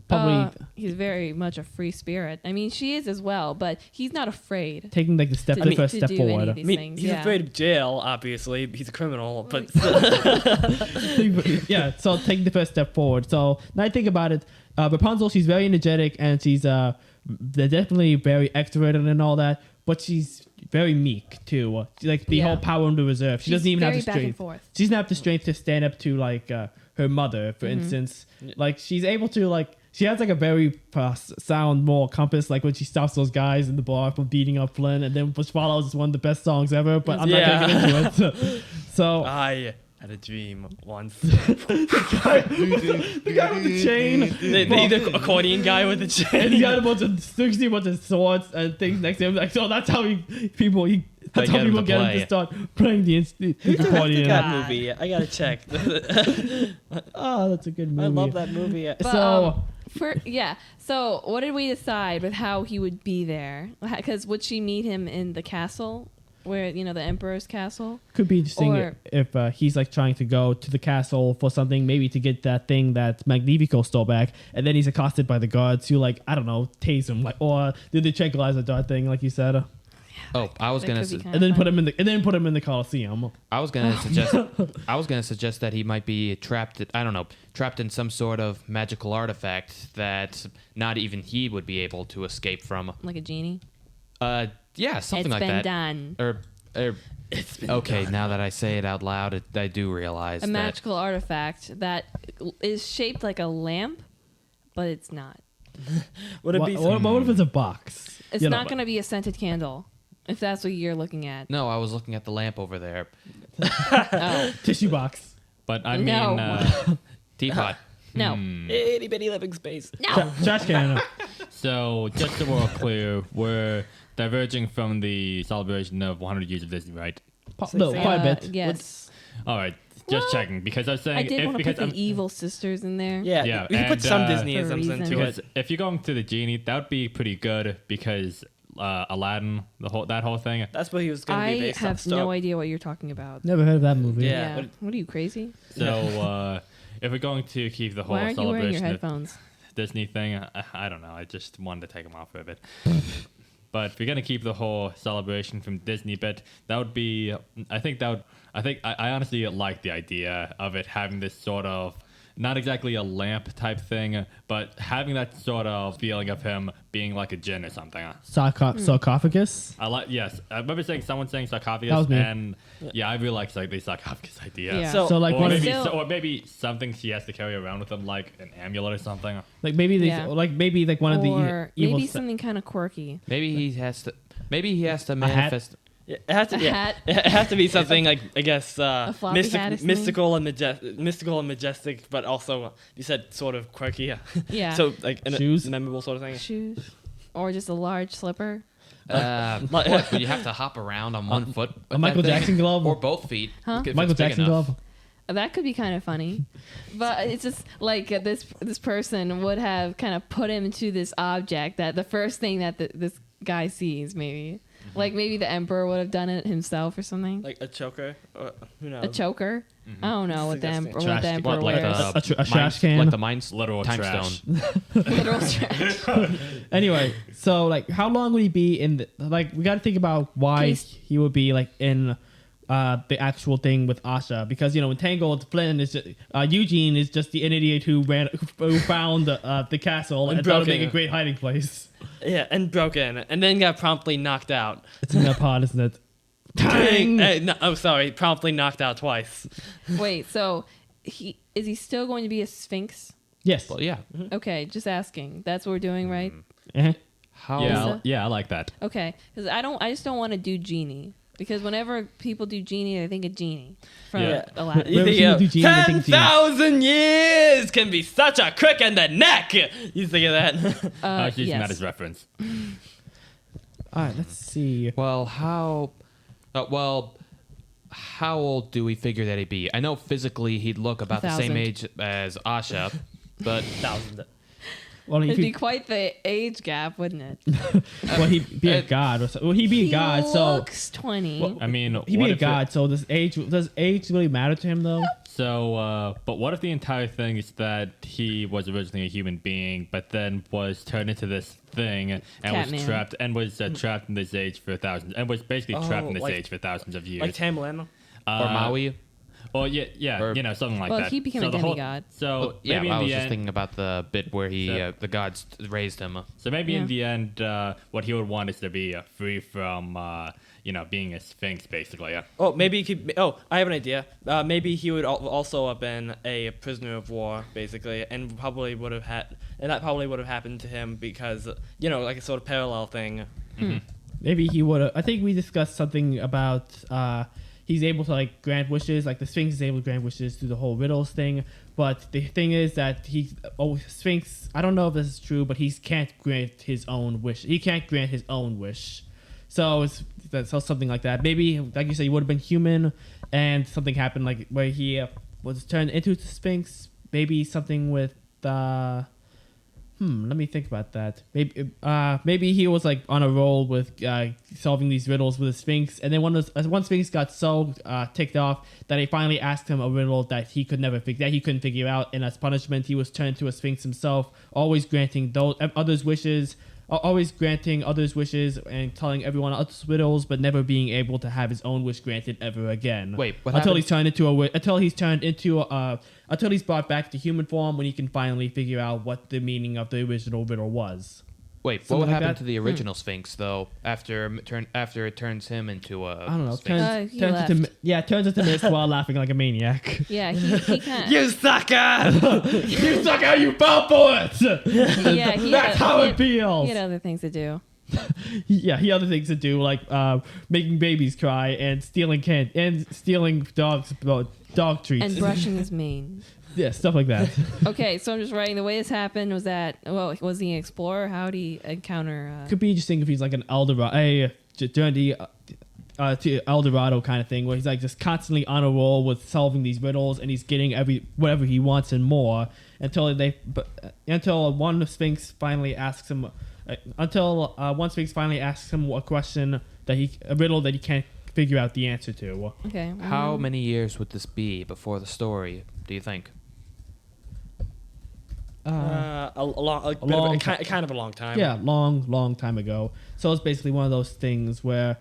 Probably He's very much a free spirit. I mean, she is as well, but he's not afraid. taking like the first step do forward. any of I these mean, things. he's yeah. afraid of jail. Obviously, he's a criminal. But Yeah, so taking the first step forward. So now I think about it, Rapunzel, she's very energetic and she's they're definitely very extroverted and all that, but she's very meek too. Like the whole power in the reserve. She doesn't even have the very back and strength. forth. She doesn't have the strength to stand up to like her mother, for instance. Like she's able to like. She has like a very sound moral compass, like when she stops those guys in the bar from beating up Flynn, and then which follows is one of the best songs ever. But I'm not gonna get into it. So I had a dream once. the guy with the chain, the accordion guy with the chain. and he got a bunch of swords and things next to him. Like so, that's how people get him to start playing the accordion. That movie. I gotta check. Oh, that's a good movie. I love that movie. But, So So what did we decide with how he would be there? Because would she meet him in the castle, where the emperor's castle? could be interesting or- if he's like trying to go to the castle for something, maybe to get that thing that Magnifico stole back, and then he's accosted by the guards who like I don't know tase him like or do the tranquilizer dart thing like you said. Oh, I was That gonna could be su- kinda And then fun. put him in the Colosseum. I was gonna suggest that he might be trapped in some sort of magical artifact that not even he would be able to escape from. Like a genie. Yeah, something It's like been that. done. Okay, now that I say it out loud, I do realize A that. magical artifact that is shaped like a lamp, but it's not. Would it be? What if it's a box? It's not going to be a scented candle, if that's what you're looking at. No, I was looking at the lamp over there. Oh, Tissue box. But I No. mean, Teapot. no. Itty bitty living space. No. Trash can. so just so we're clear, we're diverging from the celebration of 100 years of Disney, right? No, quite a bit. Yes. All right, just Well, checking because I was saying I did want to because put the evil sisters in there. Yeah, Yeah, we can put and, some for a Disney-isms reason. into because it. if you're going to the genie, that would be pretty good because Aladdin, that whole thing. That's what he was going to be I based on. have no idea what you're talking about. Never heard of that movie. Yeah. Yeah. What are you, crazy? So if we're going to keep the whole Why aren't you wearing your celebration of headphones? Disney thing, I don't know. I just wanted to take them off for a bit. But if you're gonna keep the whole celebration from Disney bit, that would be. I honestly like the idea of it having this sort of not exactly a lamp type thing, but having that sort of feeling of him being like a djinn or something. Sarcophagus. Yes, I remember someone saying sarcophagus, That was me. and yeah, I really like the sarcophagus idea. Yeah. So, So like Or one of maybe, Still- or maybe something she has to carry around with him, like an amulet or something. like maybe they Yeah. like maybe like one of the Or evil. maybe something kind of quirky. Maybe he has to hat? manifest. yeah, it has to. A Yeah, hat. it has to be something like I guess floppy hat or something? mystical and majestic, but also you said sort of quirky. Yeah. So like a Shoes? memorable sort of thing. Shoes. Or just a large slipper. What? But you have to hop around on one foot. with Michael that thing? Jackson glove? or both feet. Huh? if it's Michael big Jackson enough. glove. That could be kind of funny. But it's just like this person would have kind of put him to this object that the first thing that this guy sees, maybe. Like maybe the emperor would have done it himself or something. Like a choker, or who knows? A choker. I don't know what the emperor What, like wears. A trash can? like the mind's Literal time trash. stone. Literal trash. Anyway, so like, how long would he be in? We got to think about why he would be like in the actual thing with Asha, because in Tangled, Flynn is Eugene is just the idiot who found the castle and thought it would make a great hiding place. Yeah, and broke in, and then got promptly knocked out. It's in that part, isn't it? Dang! Promptly knocked out twice. Wait, so is he still going to be a Sphinx? Yes. Well, yeah. Okay, just asking. That's what we're doing, right? Uh-huh. How? Yeah, I like that. Okay, because I just don't want to do genie. Because whenever people do genie, they think of genie from Aladdin. Whenever people do genie, they think 10,000 years can be such a crick in the neck. You think of that? I was using that yes. as reference. All right, let's see. Well, how old do we figure that he'd be? I know physically he'd look about the same 1,000. age as Asha, but 1,000. Well, It'd be quite the age gap, wouldn't it? well, he'd be a god. Or so. Well, he'd be a god, so looks 20. Well, I mean, he'd what be a if god. So does age really matter to him though? but what if the entire thing is that he was originally a human being, but then was turned into this thing and Catman. was trapped in this age for thousands, and was basically trapped in this age for thousands of years. Like Tamlin. or Maui. Or yeah, Or- something like Well, that. he became a the whole- demigod. So Yeah, maybe I in was the just end, thinking about the bit where So- the gods raised him. so maybe Yeah. in the end, what he would want is to be free from being a sphinx, basically. Yeah. Oh, maybe he could. Oh, I have an idea. Maybe he would also have been a prisoner of war, basically, and that probably would have happened to him because like a sort of parallel thing. Maybe he would have. I think we discussed something about he's able to like grant wishes, like the Sphinx is able to grant wishes through the whole riddles thing. But the thing is that Sphinx. I don't know if this is true, but he can't grant his own wish. He can't grant his own wish. So so something like that. Maybe, like you said, he would have been human, and something happened, like where he was turned into the Sphinx. Maybe something with. Let me think about that. Maybe he was like on a roll with solving these riddles with the Sphinx, and then one Sphinx got so ticked off that he finally asked him a riddle that he couldn't figure out, and as punishment, he was turned to a Sphinx himself, always granting others' wishes and telling everyone else's riddles, but never being able to have his own wish granted ever again. Wait, what until happened? until he's brought back to human form, when he can finally figure out what the meaning of the original riddle was. Wait, what Something would like happen that? to the original Sphinx though after it turns him into a I don't know. Sphinx? He Turns into mist while laughing like a maniac. Yeah, he kind of. You sucker! You sucker! You fell for it. Yeah, That's how it feels. He had other things to do. Yeah, he had other things to do, like making babies cry and stealing dog treats. And brushing his mane. Yeah, stuff like that. Okay, so I'm just writing. The way this happened was that, was he an explorer? How did he encounter? Could be interesting if he's like an Eldorado, El Dorado kind of thing, where he's like just constantly on a roll with solving these riddles, and he's getting whatever he wants and more until one Sphinx finally asks him a question a riddle that he can't figure out the answer to. Okay. How many years would this be before the story, do you think? A long time. Yeah, long time ago. So it's basically one of those things where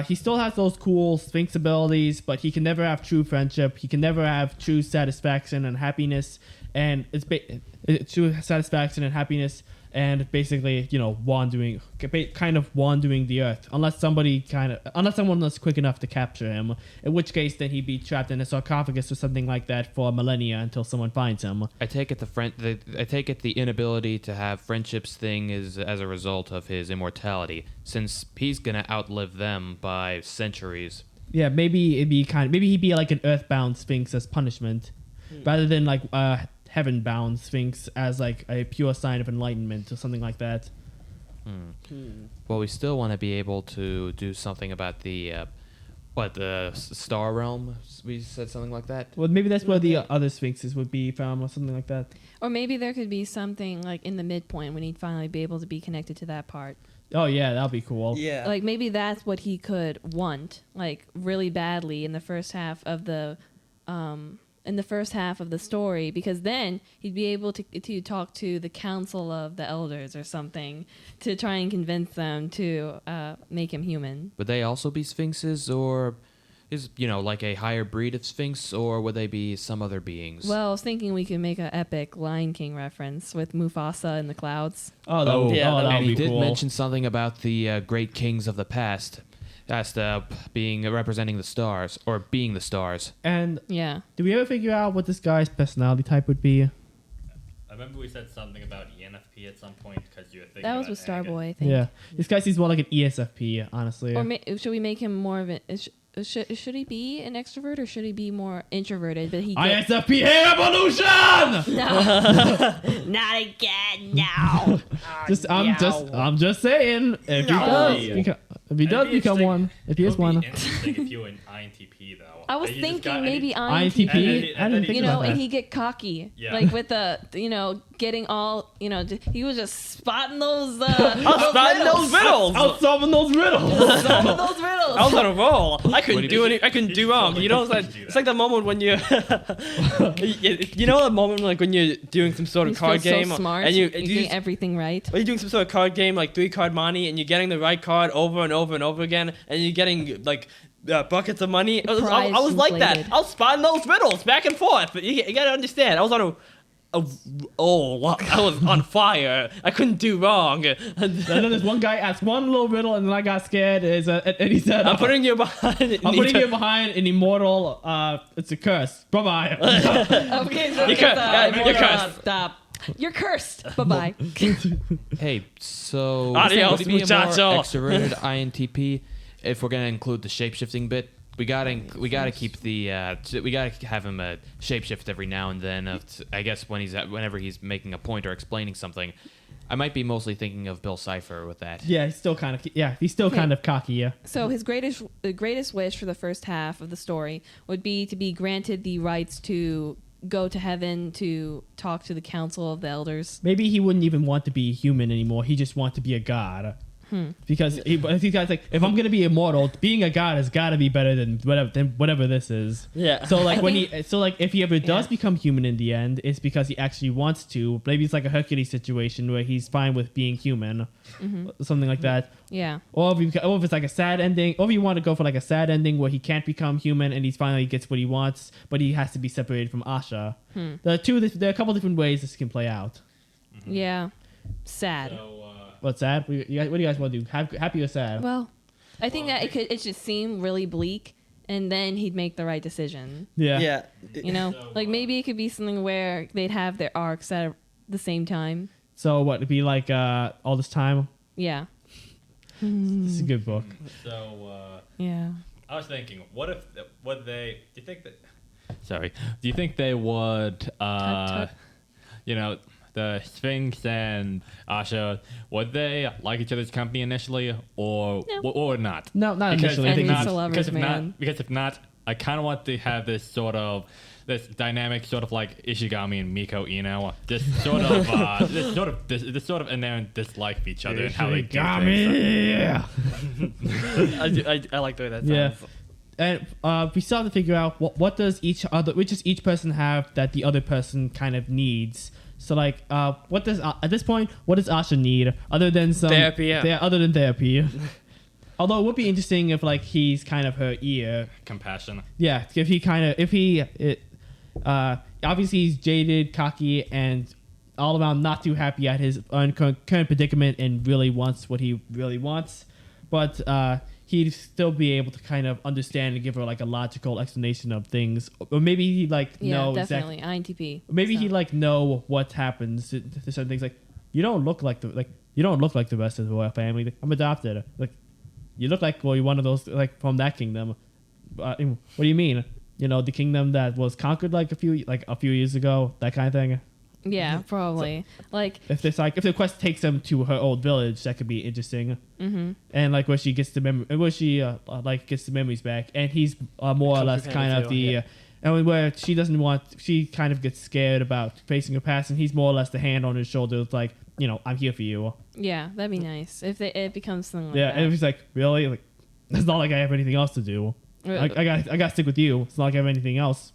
he still has those cool Sphinx abilities, but he can never have true friendship. He can never have true satisfaction and happiness, and true satisfaction and happiness, and basically, wandering the earth, unless someone was quick enough to capture him. In which case, then he'd be trapped in a sarcophagus or something like that for millennia until someone finds him. I take it the inability to have friendships thing is as a result of his immortality, since he's gonna outlive them by centuries. Yeah, maybe he'd be like an earthbound Sphinx as punishment, rather than like heaven-bound Sphinx as like a pure sign of enlightenment or something like that. Well, we still want to be able to do something about the star realm. We said something like that. Well, maybe that's where the other Sphinxes would be from or something like that. Or maybe there could be something like in the midpoint when he'd finally be able to be connected to that part. Oh yeah, that'd be cool. Yeah. Like maybe that's what he could want, like really badly in the first half of the story, because then he'd be able to talk to the Council of the Elders or something to try and convince them to make him human. Would they also be sphinxes, or is like a higher breed of sphinx, or would they be some other beings? Well, I was thinking we could make an epic Lion King reference with Mufasa in the clouds. Oh, that would, yeah, oh, that that'd and be he did cool. mention something about the great kings of the past, as being representing the stars or being the stars. And Yeah. do we ever figure out what this guy's personality type would be? I remember we said something about ENFP at some point because you were thinking That was about with Anakin. Starboy, I think. Yeah, this guy seems more like an ESFP, honestly. Or should we make him more of an... Should he be an extrovert or should he be more introverted? But he ISFP hair evolution. No, not again. No. I'm just saying. If he does become one, if he is It would one, be interesting if you were an INTP though. I was Like, you just thinking got- maybe INTP. INTP. I didn't think You about know, that. and he get cocky, Yeah. like with the, getting all, he was just spotting those. Spotting those riddles. I'll solving those riddles. Spotting those riddles. I was on a roll. I What couldn't do do you- any. I couldn't do wrong. You know, it's like the moment when you, you know, the moment like when you're doing some sort You of card feel game so smart. and you You're getting everything right. Or you're doing some sort of card game like 3-card money, and you're getting the right card over and over and over again, and you're getting like buckets of money. I Prize was like that. inflated. I was spotting those riddles back and forth. But you gotta understand, I was on I was on fire. I couldn't do wrong. And then there's one guy asked one little riddle, and then I got scared. And he said, I'm putting you behind. I'm putting you behind an immortal. It's a curse. Bye bye. Okay, so You're cursed. You're cursed. Stop. You're cursed. Bye bye. Hey, so Adios, would he be a more muchacho. extroverted INTP if we're gonna include the shapeshifting bit? We gotta keep the we gotta have him shapeshift every now and then. I guess whenever he's making a point or explaining something. I might be mostly thinking of Bill Cipher with that. Yeah, he's still kind of cocky. Yeah. So his greatest wish for the first half of the story would be to be granted the rights to go to heaven to talk to the Council of the Elders. Maybe he wouldn't even want to be human anymore. He just wants to be a god. Because if he's like, if I'm gonna be immortal, being a god has got to be better than whatever this is. Yeah. So like if he ever does become human in the end, it's because he actually wants to. Maybe it's like a Hercules situation where he's fine with being human, something like that. Yeah. Or if it's like a sad ending, or if you want to go for like a sad ending where he can't become human and he finally gets what he wants, but he has to be separated from Asha. There are a couple different ways this can play out. Yeah. Sad. So, What's sad? What do you guys want to do? Happy or sad? Well, I think that it should seem really bleak, and then he'd make the right decision. Yeah. Yeah. You know, So, like maybe it could be something where they'd have their arcs at the same time. So what? It'd be like all this time. Yeah. This is a good book. so Yeah. I was thinking, what do you think they would Tut. the Sphinx and Asha, would they like each other's company initially or not? No, not Because initially. I think Enemies it's, to lovers, man. if not, I kind of want to have this dynamic, sort of like Ishigami and Miko Ino, this sort of inherent dislike of each other and how they do things. Yeah. I like the way that sounds. Yeah. And we still have to figure out what does each person have that the other person kind of needs. So like, what does at this point what does Asha need other than some Therapy, yeah. Other than therapy. Although it would be interesting if like he's kind of her ear. Compassion. Yeah, obviously he's jaded, cocky, and all around not too happy at his current predicament and really wants what he really wants. But he'd still be able to kind of understand and give her like a logical explanation of things. Or maybe he like know definitely INTP. Maybe so. he like know what happens to certain things. Like you don't look like the rest of the royal family. Like, I'm adopted. Like you look like you're one of those like from that kingdom. What do you mean? The kingdom that was conquered like a few years ago. That kind of thing. Yeah, probably. If the quest takes them to her old village, that could be interesting. Mm-hmm. And like where she gets the gets the memories back, and he's more or less kind of and where she kind of gets scared about facing her past, and he's more or less the hand on his shoulder, like I'm here for you. Yeah, that'd be nice if it becomes something like Yeah, that. and if he's like, really? Like, it's not like I have anything else to do. I got to stick with you. It's not like I have anything else.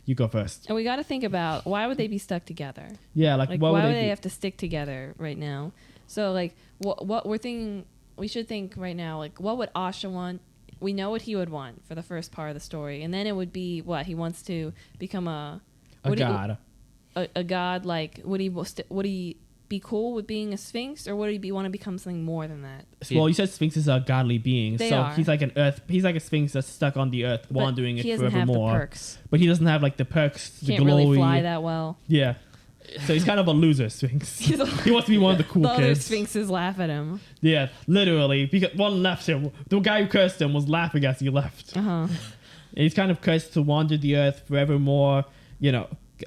You go first. And we got to think about why would they be stuck together? Yeah, like why would they be? have to stick together right now? So like what we're thinking, we should think right now, like what would Asha want? We know what he would want for the first part of the story, and then it would be what he wants to become a god. A god. Like would he be cool with being a sphinx, or would he want to become something more than that? Well, you said sphinxes are godly beings, They so are. he's like he's like a sphinx that's stuck on the earth, wandering he it doesn't have forevermore. the perks. But he doesn't have like the perks, the Can't glory. really fly that well. Yeah. So he's kind of a loser sphinx. He's a- He wants to be one of the cool The other kids. sphinxes laugh at him. Yeah, literally. Because one left him. The guy who cursed him was laughing as he left. Uh huh. And he's kind of cursed to wander the earth forevermore.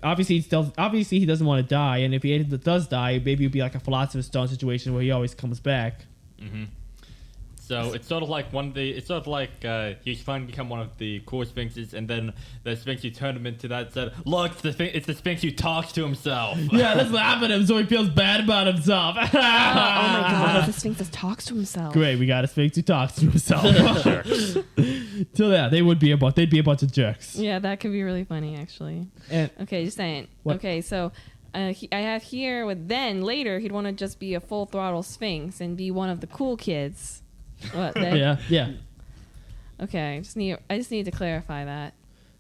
Obviously he doesn't want to die, and if he does die, maybe it'd be like a Philosopher's Stone situation where he always comes back. Mm-hmm. So it's sort of like he's finally become one of the core sphinxes, and then the sphinx who turned him into that said, "Look, it's the sphinx who talks to himself." Yeah, let's laugh at him so he feels bad about himself. Oh my god, the sphinx just talks to himself. Great, we got a sphinx who talks to himself. So yeah, they'd be a bunch of jerks. Yeah, that could be really funny, actually. And Okay, just saying. What? Okay, so I have here then later he'd want to just be a full throttle sphinx and be one of the cool kids. What? yeah. Okay, I just need to clarify that.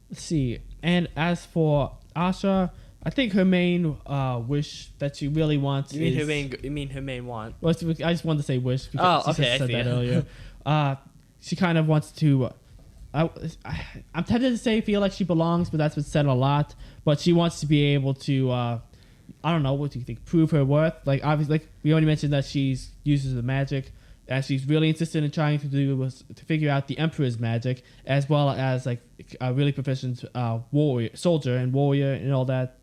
Let's see. And as for Asha, I think her main wish that she really wants You mean is... her main want? Well, I just wanted to say wish because Oh, she okay, I said see that it. earlier. She kind of wants to... I'm tempted to say feel like she belongs, but that's been said a lot. But she wants to be able to... I don't know, what do you think? Prove her worth? Like, obviously, like we already mentioned that she uses the magic. And she's really insistent in trying to figure out the Emperor's magic, as well as like a really proficient soldier and warrior and all that.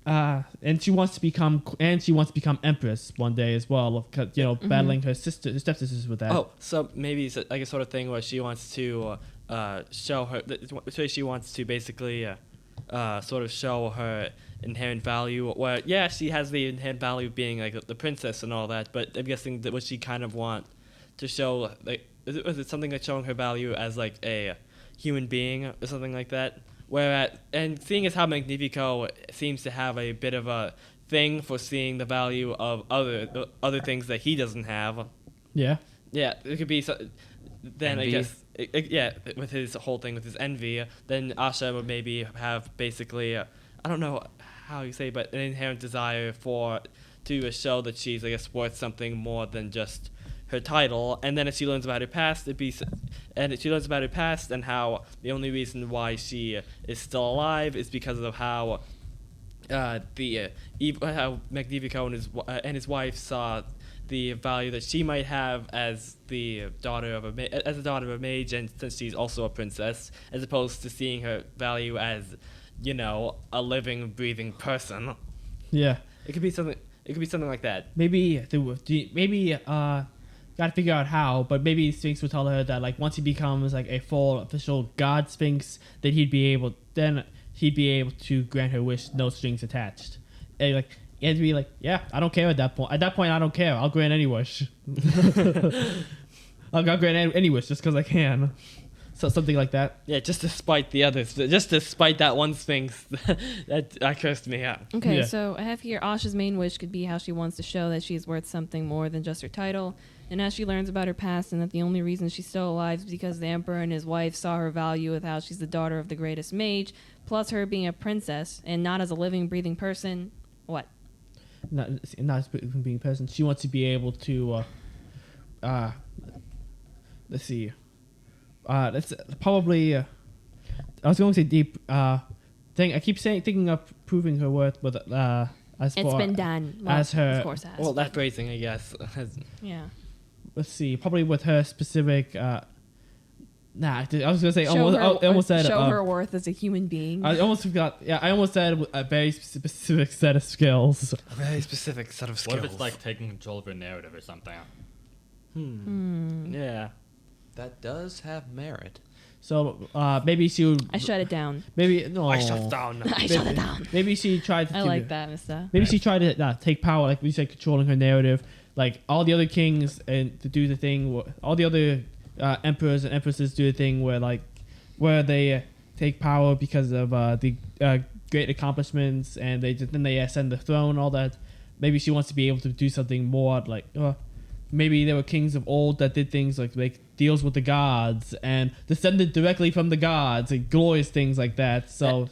And she wants to become Empress one day as well. Battling her stepsisters with that. Oh, so maybe it's like a sort of thing where she wants to show her. So she wants to basically sort of show her inherent value. Where she has the inherent value of being like the princess and all that. But I'm guessing that what she kind of want to show, like, is it something like showing her value as like a human being or something like that? And seeing as how Magnifico seems to have a bit of a thing for seeing the value of other things that he doesn't have. Yeah. Yeah, it could be. Then Envy. I guess, with his whole thing with his envy, then Asha would maybe have basically, I don't know how you say, but an inherent desire to show that she's, I guess, worth something more than just her title. And then if she learns about her past, and how the only reason why she is still alive is because of how how Magnifico and his wife saw the value that she might have as the daughter of a mage, and since she's also a princess, as opposed to seeing her value as, a living, breathing person. Yeah. It could be something like that. Maybe gotta figure out how, but maybe Sphinx would tell her that like once he becomes like a full official god Sphinx, then he'd be able to grant her wish, no strings attached. And like he'd be like, yeah, I don't care at that point. At that point, I don't care. I'll grant any wish. I'll grant any wish just because I can. So something like that. Yeah, just to spite the others. Just to spite that one Sphinx that cursed me out. Okay, Yeah. so I have here Asha's main wish could be how she wants to show that she's worth something more than just her title, and as she learns about her past and that the only reason she's still alive is because the Emperor and his wife saw her value with how she's the daughter of the greatest mage, plus her being a princess and not as a living, breathing person. What? Not as being a person. She wants to be able to. Let's see. That's probably. I was going to say deep. Thing I keep thinking of proving her worth, but as It's far been done. Well, as her. of course it has. Well, that phrasing, I guess. Yeah. Let's see. Probably with her specific. I was gonna say Show almost. her, I almost said. show her worth as a human being. I almost forgot. Yeah, I almost said a very specific set of skills. A very specific set of skills. What if it's like taking control of a narrative or something? Yeah. That does have merit. So maybe she would. I shut it down. Maybe no. I shut down. I shut it down. Maybe she tried to. I like that, Mister. Maybe she tried to take power, like we said, controlling her narrative, like all the other kings, and to do the thing. All the other emperors and empresses do the thing where they take power because of the great accomplishments, and then they ascend the throne. All that. Maybe she wants to be able to do something more like. Maybe there were kings of old that did things like deals with the gods and descended directly from the gods and glorious things like that. So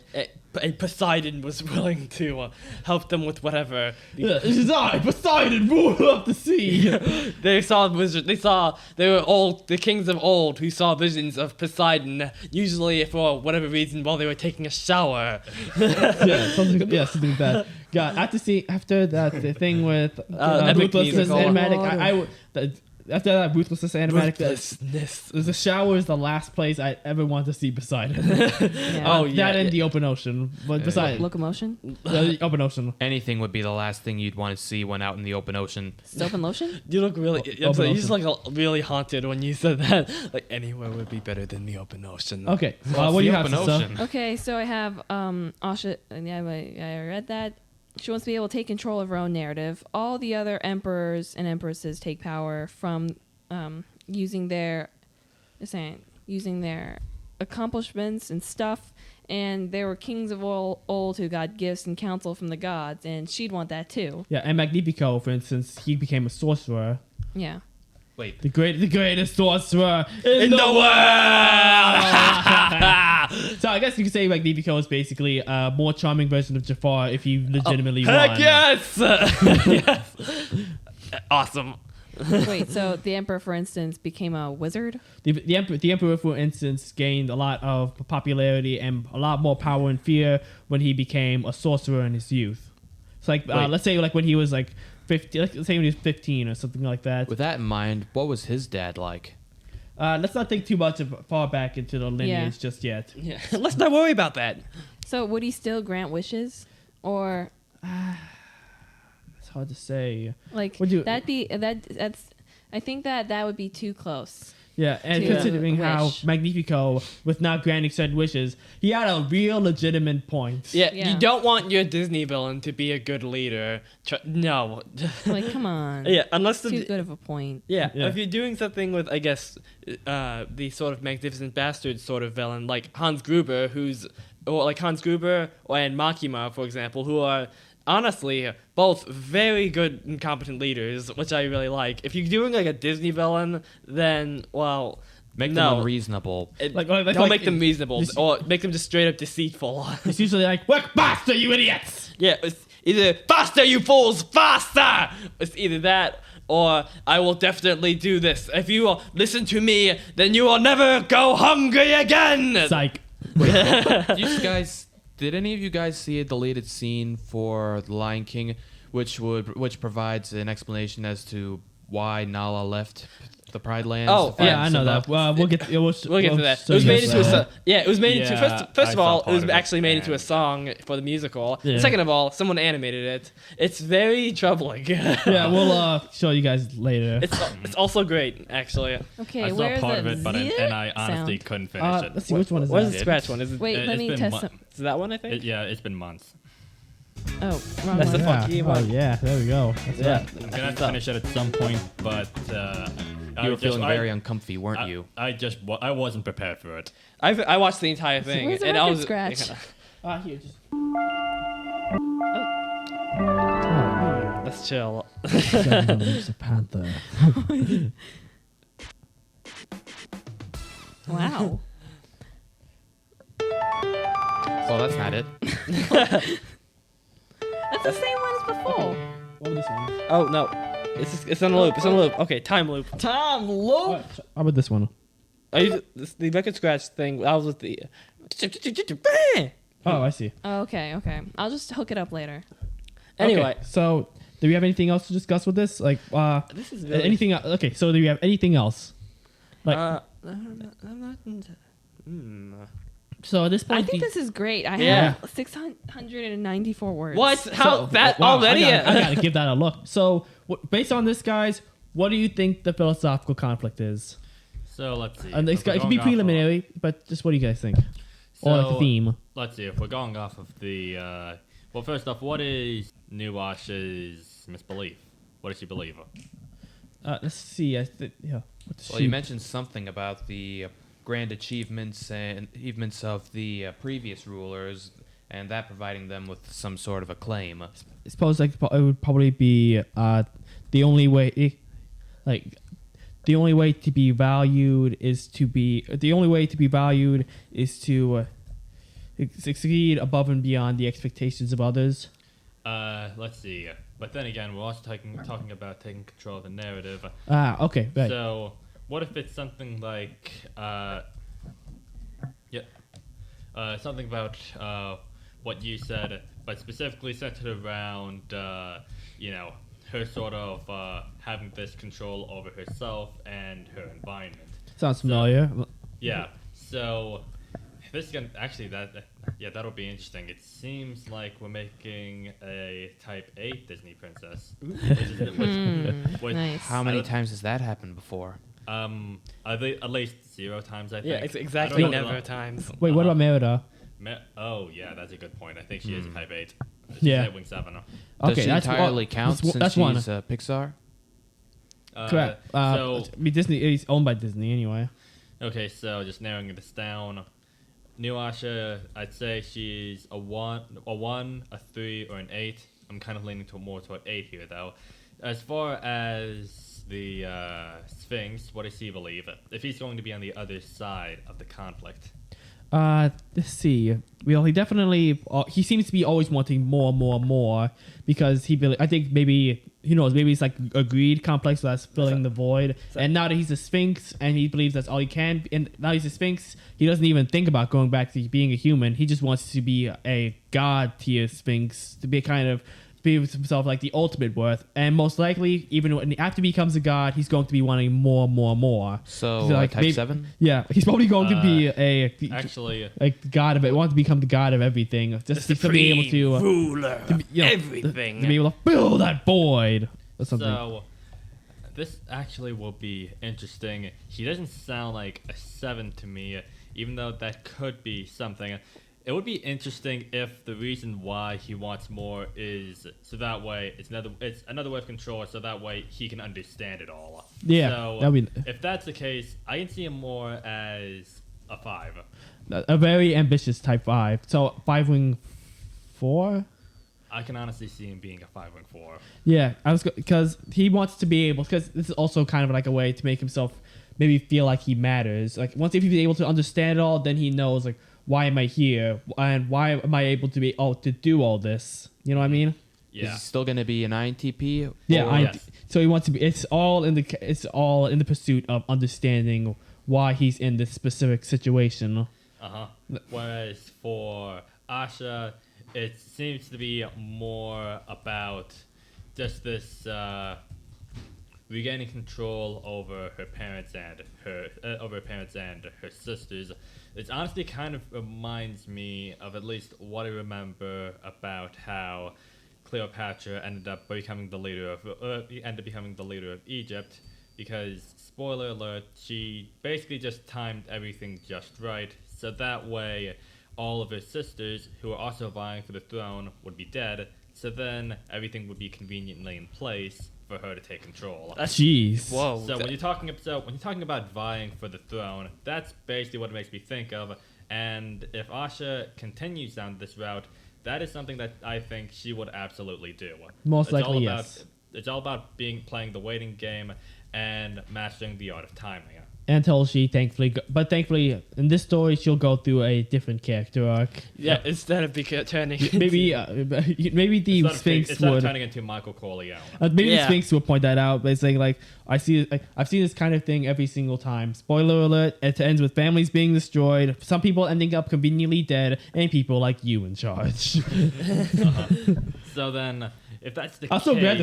And Poseidon was willing to help them with whatever. this is I, Poseidon, ruler of the sea. They saw wizards. They were all the kings of old who saw visions of Poseidon, usually for whatever reason while they were taking a shower. something like that. God, after that the thing with ruthlessness animatic, after that ruthlessness animatic, the shower is the last place I ever want to see Poseidon. That and the open ocean, but besides Locomotion? the open ocean. Anything would be the last thing you'd want to see when out in the open ocean. Soap and lotion? You look really. Open You just ocean. like really haunted when you said that. Like anywhere would be better than the open ocean. Okay, Well, what do you the have, open Sissa? ocean. Okay, so I have Asha. I read that. She wants to be able to take control of her own narrative. All the other emperors and empresses take power from using their accomplishments and stuff. And there were kings of old who got gifts and counsel from the gods, and she'd want that too. Yeah, and Magnifico, for instance, he became a sorcerer. Yeah. Wait. The greatest sorcerer In the world. So I guess you could say Magnifico is basically a more charming version of Jafar if you legitimately won. Heck yes! Yes. Awesome. Wait, so the emperor, for instance, became a wizard? The emperor, for instance, gained a lot of popularity and a lot more power and fear when he became a sorcerer in his youth. So let's say when he was 15, let's say when he was 15 or something like that. With that in mind, what was his dad like? Let's not think too much far back into the lineage just yet. Yeah. Let's not worry about that. So would he still grant wishes? Or It's hard to say. like Would you- that's I think that would be too close. Yeah, and To considering how wish. Magnifico, with not granting said wishes, he had a real legitimate point. Yeah, Yeah. you don't want your Disney villain to be a good leader. No. Like, come on. Yeah, unless Too good of a point. Yeah, Yeah. if you're doing something with, I guess, the sort of Magnificent Bastard sort of villain, like Hans Gruber, and Makima, for example, who are honestly both very good and competent leaders, which I really like. If you're doing a Disney villain, then Make no. them unreasonable. Don't make them reasonable, or make them just straight up deceitful. It's usually work faster, you idiots! Yeah, it's either faster, you fools, faster! It's either that, or I will definitely do this. If you will listen to me, then you will never go hungry again! Psych. Did any of you guys see a deleted scene for The Lion King, which provides an explanation as to why Nala left the Pride Lands? Oh, Yeah, I know that. We'll get to that. It was made into it was made into Yeah, first of I all, saw it was part of it, actually made into a and- song for the musical. Yeah. Second of all, someone animated it. It's very troubling. Yeah, we'll show you guys later. It's also great, actually. Okay, I saw where's part the of it, but and I honestly sound? couldn't finish it. Let's see, which one is What that? is the scratch one? Is it Wait, let It's me been test mon- some. is that one? I think. It's been months. Oh, wrong That's one. the funky one. yeah, there we go. That's Yeah. right. I'm gonna have to finish it at some point, but You were feeling very uncomfy, weren't you? I wasn't prepared for it. I watched the entire thing, Where's the and I record was scratch? Here, just. Let's chill. It's a panther. Wow. Well, that's not it. That's the same one as before. What was this one? Oh no, it's on a loop. It's on a loop. Okay, time loop. Time loop. How about this one? The record scratch thing. I was with the. Oh, I see. Okay. I'll just hook it up later. Anyway, Okay, so do we have anything else to discuss with this? this is really. anything? Okay, so do we have anything else? I'm not. So at this point, I think this is great. I Yeah. have 694 words. What? How that already? I gotta give that a look. So based on this, guys, what do you think the philosophical conflict is? So let's see. And If we're it can be going off of- preliminary, but just what do you guys think? Or like the So, theme? Let's see if we're going off of the. Well, first off, what is New Asha's misbelief? What does she believe? Let's see. What does Well, she- you mentioned something about the grand achievements of the previous rulers, and that providing them with some sort of acclaim. I suppose like it would probably be the only way, the only way to be valued is to succeed above and beyond the expectations of others. Let's see. But then again, we're also talking about taking control of the narrative. Okay, right. So, what if it's something like, something about what you said, but specifically centered around, her sort of having this control over herself and her environment. Sounds familiar. Yeah. So, this is that'll be interesting. It seems like we're making a Type 8 Disney princess. Nice. How many times has that happened before? At least 0 times, I think. Yeah, I exactly. don't know. Never times. Wait, what about Merida? Oh, yeah, that's a good point. I think she is a Type 8. She's Yeah. Nightwing 7. Does Okay, she that's entirely count that's, since that's she's one. Pixar? Correct. So, Disney is owned by Disney anyway. okay, so just narrowing this down. New Asha, I'd say she's a 1, a 3, or an 8. I'm kind of leaning more toward 8 here, though. As far as the Sphinx, what does he believe? If he's going to be on the other side of the conflict. Let's see. Well, he definitely he seems to be always wanting more because I think maybe who knows, maybe it's like a greed complex that's filling the void. And now that he's a Sphinx and he believes that's all he can, and now he's a Sphinx, he doesn't even think about going back to being a human. He just wants to be a god tier Sphinx, to be be with himself like the ultimate worth. And most likely, even after he becomes a god, he's going to be wanting more. So, like, Type maybe- 7? Yeah, he's probably going to be Actually, a god of it. Want to become the god of everything, just to be able to ruler to be, you know, everything. to be able to fill that void or something. so this actually will be interesting. He doesn't sound like a 7 to me, even though that could be something. It would be interesting if the reason why he wants more is so that way it's another way of control, so that way he can understand it all. Yeah, So that'd be if that's the case, I can see him more as a 5. a very ambitious type 5. So 5-wing 4. I can honestly see him being a 5-wing 4. Yeah, because he wants to be able, because this is also kind of like a way to make himself maybe feel like he matters. Like once if he's able to understand it all, then he knows like, why am I here, and why am I able to do all this? You know what I mean? Is Yeah. he still going to be an INTP? Yeah. Or- Yes. So he wants to be. It's all in the pursuit of understanding why he's in this specific situation. Whereas for Asha, it seems to be more about just this regaining control over her parents and her sisters. It honestly kind of reminds me of at least what I remember about how Cleopatra ended up becoming the leader of Egypt, because spoiler alert, she basically just timed everything just right, so that way all of her sisters who are also vying for the throne would be dead, so then everything would be conveniently in place for her to take control. Jeez. Whoa. So when you're talking about vying for the throne, that's basically what it makes me think of. And if Asha continues down this route, that is something that I think she would absolutely do. Most likely, yes. It's all about playing the waiting game and mastering the art of timing. Until she thankfully in this story she'll go through a different character arc. Yeah, instead of turning. Maybe the Sphinx Instead of would. turning into Michael Corleone. Maybe the Yeah. Sphinx would point that out by saying like, I've seen this kind of thing every single time. Spoiler alert: it ends with families being destroyed, some people ending up conveniently dead, and people like you in charge. So then, if that's the I'll still case,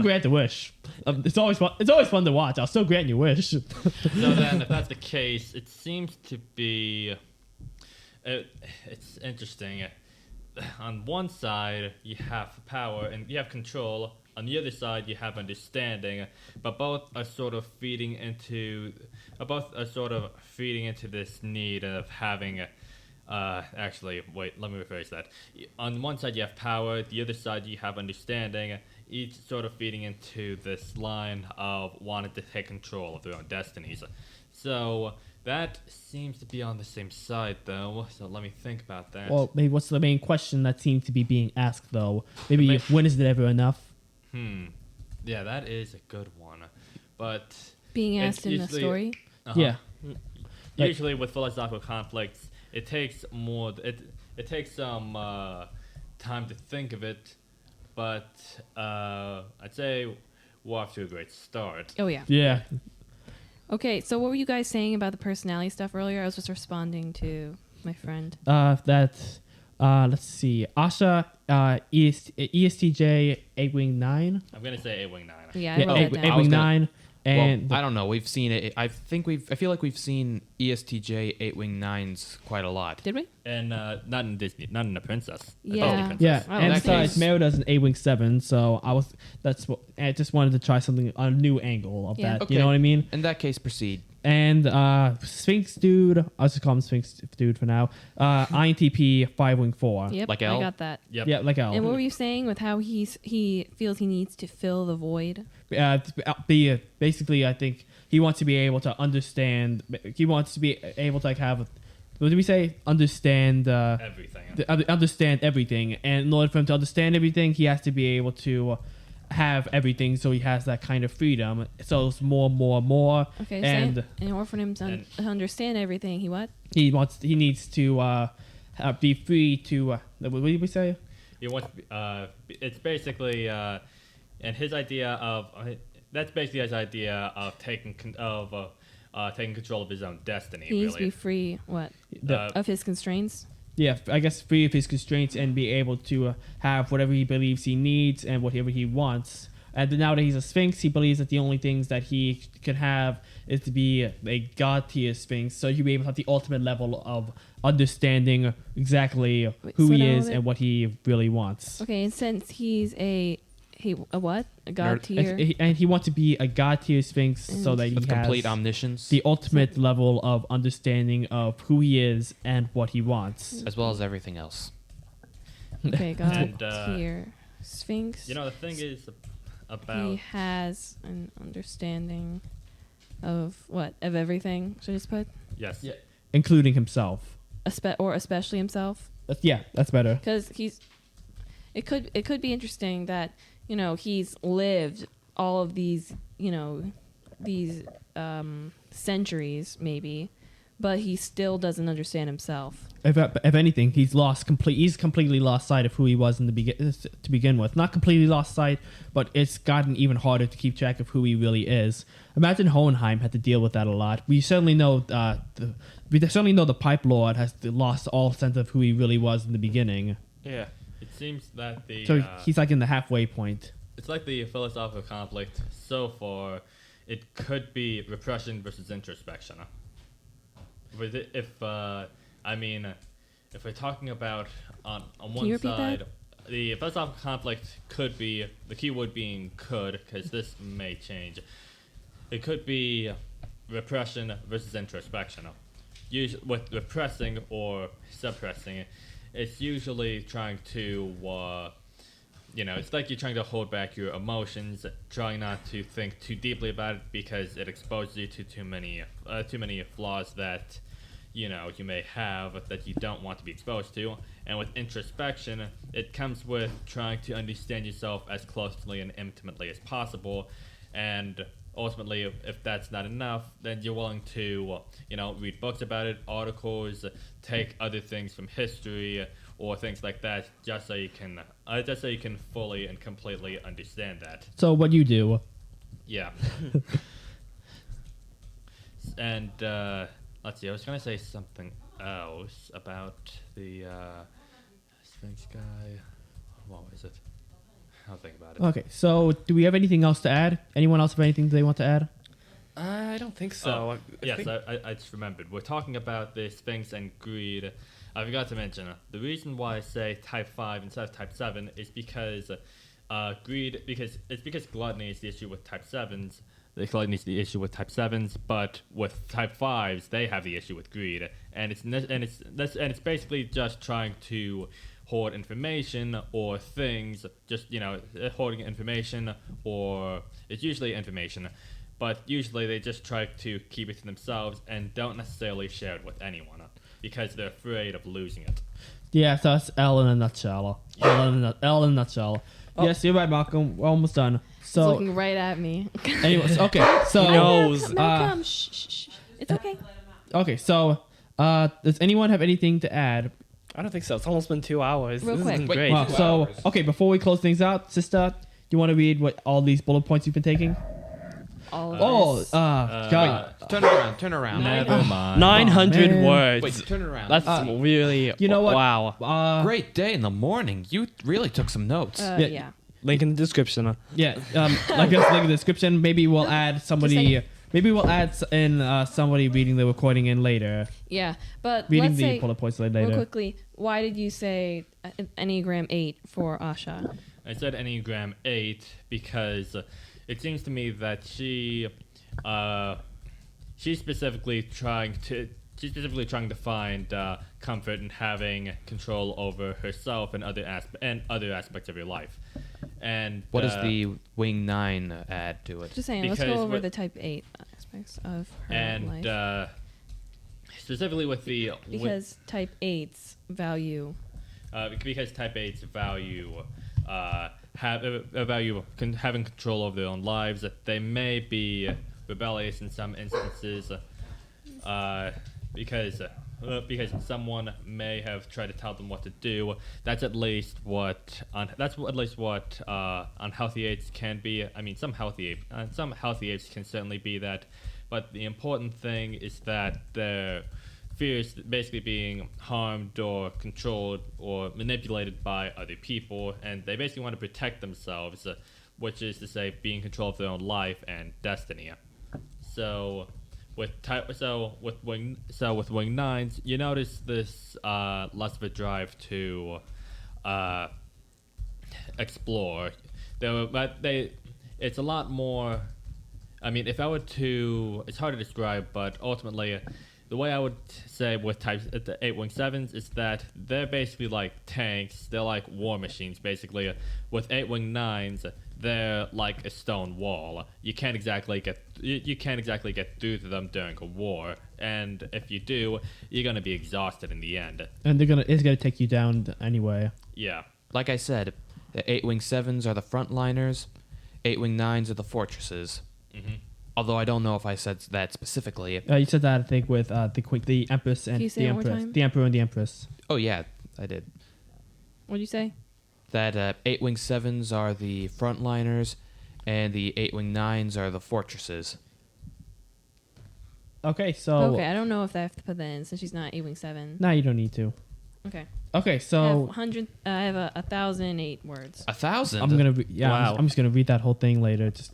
grant the wish. It's always fun. It's always fun to watch. I'll still grant your wish. So then, if that's the case, it seems to be. It's interesting. on one side you have power and you have control. On the other side you have understanding, but both are sort of feeding into this need of having. Actually, wait. Let me rephrase that. On one side you have power. The other side you have understanding. Each sort of feeding into this line of wanting to take control of their own destinies. So that seems to be on the same side, though. So let me think about that. Well, maybe what's the main question that seems to be being asked, though? Maybe when is it ever enough? Yeah, that is a good one. But Being asked in the story. Yeah. Usually with philosophical conflicts, it takes more. It takes some time to think of it, but I'd say we're off to a great start. Oh, yeah. Yeah. Okay, so what were you guys saying about the personality stuff earlier? I was just responding to my friend. Let's see. Asha, ESTJ, 8-Wing 9. I'm gonna say 8-Wing 9. Yeah, I wrote that down. 8-Wing 9. And I don't know. We've seen it. I feel like we've seen ESTJ 8-Wing 9s quite a lot. Did we? And not in Disney, not in the Princess. Yeah. Disney Princess. yeah, Oh, and that besides, case- Mero does an 8-Wing 7, so I just wanted to try something, a new angle of Yeah. that. You know what I mean? In that case, proceed. And Sphinx Dude, I'll just call him Sphinx Dude for now. INTP 5-Wing 4. Yep, Like I L? got that. Yep. Yeah, like L. And what were you saying with how he feels he needs to fill the void? Basically, I think he wants to be able to understand. He wants to be able to have. What did we say? Understand. Everything. Understand everything, and in order for him to understand everything, he has to be able to have everything. So he has that kind of freedom. So it's more. Okay, and so in order for him to understand everything, he what? he needs to be free to. What did we say? He wants. It's basically, and his idea of that's basically his idea of taking control of his own destiny. He needs to Really. be free, what? Uh, Of his constraints? Yeah, I guess free of his constraints and be able to have whatever he believes he needs and whatever he wants. And now that he's a Sphinx, he believes that the only things that he can have is to be a god tier Sphinx. So he'll be able to have the ultimate level of understanding exactly who slow he down a is bit. and what he really wants. Okay, and since he's a what? A god tier? And he wants to be a god tier Sphinx so that he With has complete omniscience, the ultimate level of understanding of who he is and what he wants. as well as everything else. Okay, god And, tier. Sphinx. You know, the thing is he about has an understanding of what? Of everything, should I just put? yes. Yeah. Including himself. Or especially himself? Yeah, that's better. Because it could be interesting that, you know, he's lived all of these, you know, these centuries maybe, but he still doesn't understand himself. If anything, he's completely lost sight of who he was in to begin with. Not completely lost sight, but it's gotten even harder to keep track of who he really is. Imagine Hohenheim had to deal with that a lot. We certainly know the Pipe Lord has lost all sense of who he really was in the beginning. Yeah. It seems that So he's like in the halfway point. it's like the philosophical conflict so far. It could be repression versus introspection. If we're talking about on Can one you repeat side, that? the philosophical conflict could be, the keyword being could, because this may change. It could be repression versus introspection. Usually, with repressing or suppressing, it's usually trying to, it's like you're trying to hold back your emotions, trying not to think too deeply about it because it exposes you to too many flaws that, you may have that you don't want to be exposed to. And with introspection, it comes with trying to understand yourself as closely and intimately as possible. And ultimately, if that's not enough, then you're willing to, read books about it, articles, take other things from history or things like that, just so you can fully and completely understand that. So what you do? Yeah. And let's see. I was gonna say something else about the Sphinx guy. What was it? I'll think about it. Okay, so do we have anything else to add? Anyone else have anything they want to add? I don't think so. Yes, I just remembered. We're talking about the Sphinx and greed. I forgot to mention the reason why I say type 5 instead of type 7 is because greed. Because gluttony is the issue with type 7s. The gluttony is the issue with type 7s, but with type 5s, they have the issue with greed, and it's basically just trying to hoard information or things. Just hoarding information, or it's usually information, but usually they just try to keep it to themselves and don't necessarily share it with anyone because they're afraid of losing it. Yeah, so that's L in a nutshell. L in a nutshell. Yes, you're right, Malcolm. We're almost done. He's So, looking right at me. anyways, okay. So, Malcolm, shh, shh, shh. It's okay. okay. So, does anyone have anything to add? I don't think so. It's almost been 2 hours. Real This quick. has been great. Wow, so, okay, before we close things out, sister, you want to read what all these bullet points you've been taking? All of Oh, this. God. Turn around. Never mind. 900 man. words. Wait, turn around. That's really. You know what? Wow. Great day in the morning. You really took some notes. Yeah. Yeah. Link in the description. Yeah, like us link in the description. Maybe we'll add somebody. Maybe we'll add somebody reading the recording in later. Yeah. But Reading let's the say, bullet points real later. quickly, why did you say Enneagram 8 for Asha? I said Enneagram 8 because it seems to me that she's specifically trying to find comfort in having control over herself and other aspects of your life. And What does the Wing 9 add to it? Just saying, let's Because go over what- the type 8 aspects of her and life. specifically with the Because type 8's value. because type 8's value having control over their own lives. They may be rebellious in some instances because someone may have tried to tell them what to do. That's at least what unhealthy apes can be. I mean, some healthy apes can certainly be that, but the important thing is that their fears basically being harmed or controlled or manipulated by other people, and they basically want to protect themselves, which is to say, be in control of their own life and destiny. So with wing 9s, you notice this less of a drive to explore. It's a lot more. I mean, if I were to, it's hard to describe, but ultimately, the way I would say with the 8 wing 7s is that they're basically like tanks. They're like war machines, basically. With 8 wing 9s, they're like a stone wall. You can't exactly get through to them during a war, and if you do, you're gonna be exhausted in the end. And it's gonna take you down anyway. Yeah. Like I said, the 8 Wing 7s are the frontliners, 8 Wing 9s are the fortresses. Mm-hmm. Although I don't know if I said that specifically. You said that, I think, with the Empress and Can you say the it one more Empress, time? the Emperor and the Empress. Oh, yeah, I did. What'd you say? That 8 Wing 7s are the frontliners, and the 8 Wing 9s are the fortresses. Okay, so Okay, I don't know if I have to put that in since she's not 8 wing 7. now you don't need to. Okay. Okay, I have so 100. I have 1,008 words. 1,000? I'm gonna Wow. I'm just gonna read that whole thing later. Just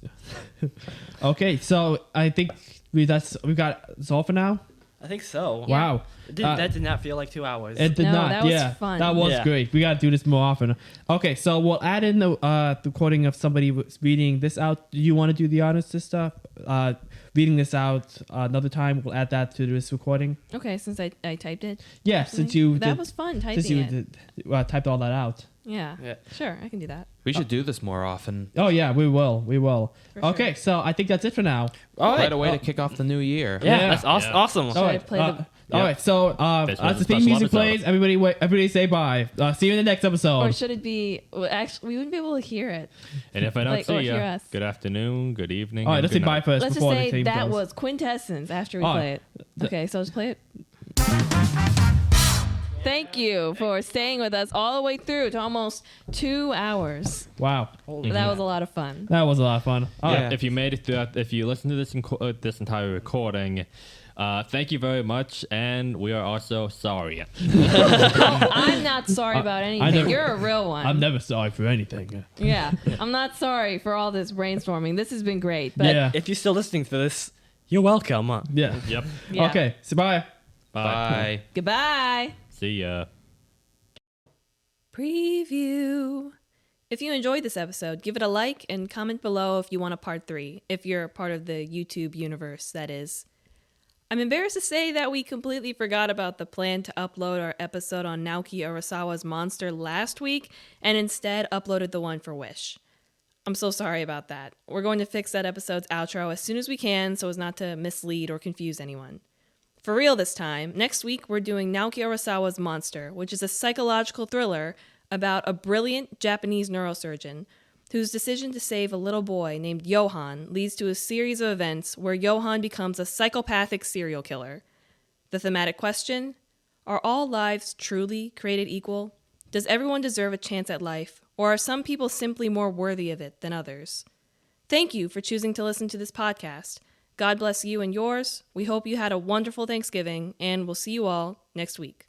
okay, so I think we've got it's all for now. I think so. Yeah. Wow, That did not feel like 2 hours. it did No, not. that was yeah, fun. that was Yeah. great. We gotta do this more often. Okay, so we'll add in the recording of somebody reading this out. Do you want to do the honors, sister? Reading this out another time. We'll add that to this recording. Okay, since I typed it. Yeah, since you that did, was fun since typing you it. did, typed all that out. Yeah. Yeah. Sure, I can do that. We should do this more often. Oh yeah, we will. We will. For Okay, so I think that's it for now. All Quite a way to kick off the new year. Yeah, Yeah. that's awesome. Yeah. Awesome. Should I play the? All right, so This was as a the theme special music episode. plays, everybody say bye. See you in the next episode. Or should it be? Well, actually, we wouldn't be able to hear it. And if I don't Like, or see hear you, us. good afternoon, good evening. All right, and let's say good bye night. first Let's just before the say theme that goes. was quintessence after we All play right. it. Okay, so let's play it. Thank you for staying with us all the way through to almost 2 hours. Wow, That was a lot of fun. that was a lot of fun. All right. If you made it through, if you listened to this entire recording, thank you very much, and we are also sorry. I'm not sorry about anything. never- You're a real one. I'm never sorry for anything. Yeah, I'm not sorry for all this brainstorming. This has been great. But Yeah, If you're still listening to this, you're welcome. yeah. Yep. yeah. Okay, so bye. Bye. Bye. Goodbye. See ya. Preview. If you enjoyed this episode, give it a like and comment below if you want a part 3, if you're part of the YouTube universe, that is. I'm embarrassed to say that we completely forgot about the plan to upload our episode on Naoki Urasawa's Monster last week, and instead uploaded the one for Wish. I'm so sorry about that. We're going to fix that episode's outro as soon as we can so as not to mislead or confuse anyone. For real this time, next week we're doing Naoki Urasawa's Monster, which is a psychological thriller about a brilliant Japanese neurosurgeon whose decision to save a little boy named Johan leads to a series of events where Johan becomes a psychopathic serial killer. The thematic question: are all lives truly created equal? Does everyone deserve a chance at life, or are some people simply more worthy of it than others? Thank you for choosing to listen to this podcast. God bless you and yours. We hope you had a wonderful Thanksgiving, and we'll see you all next week.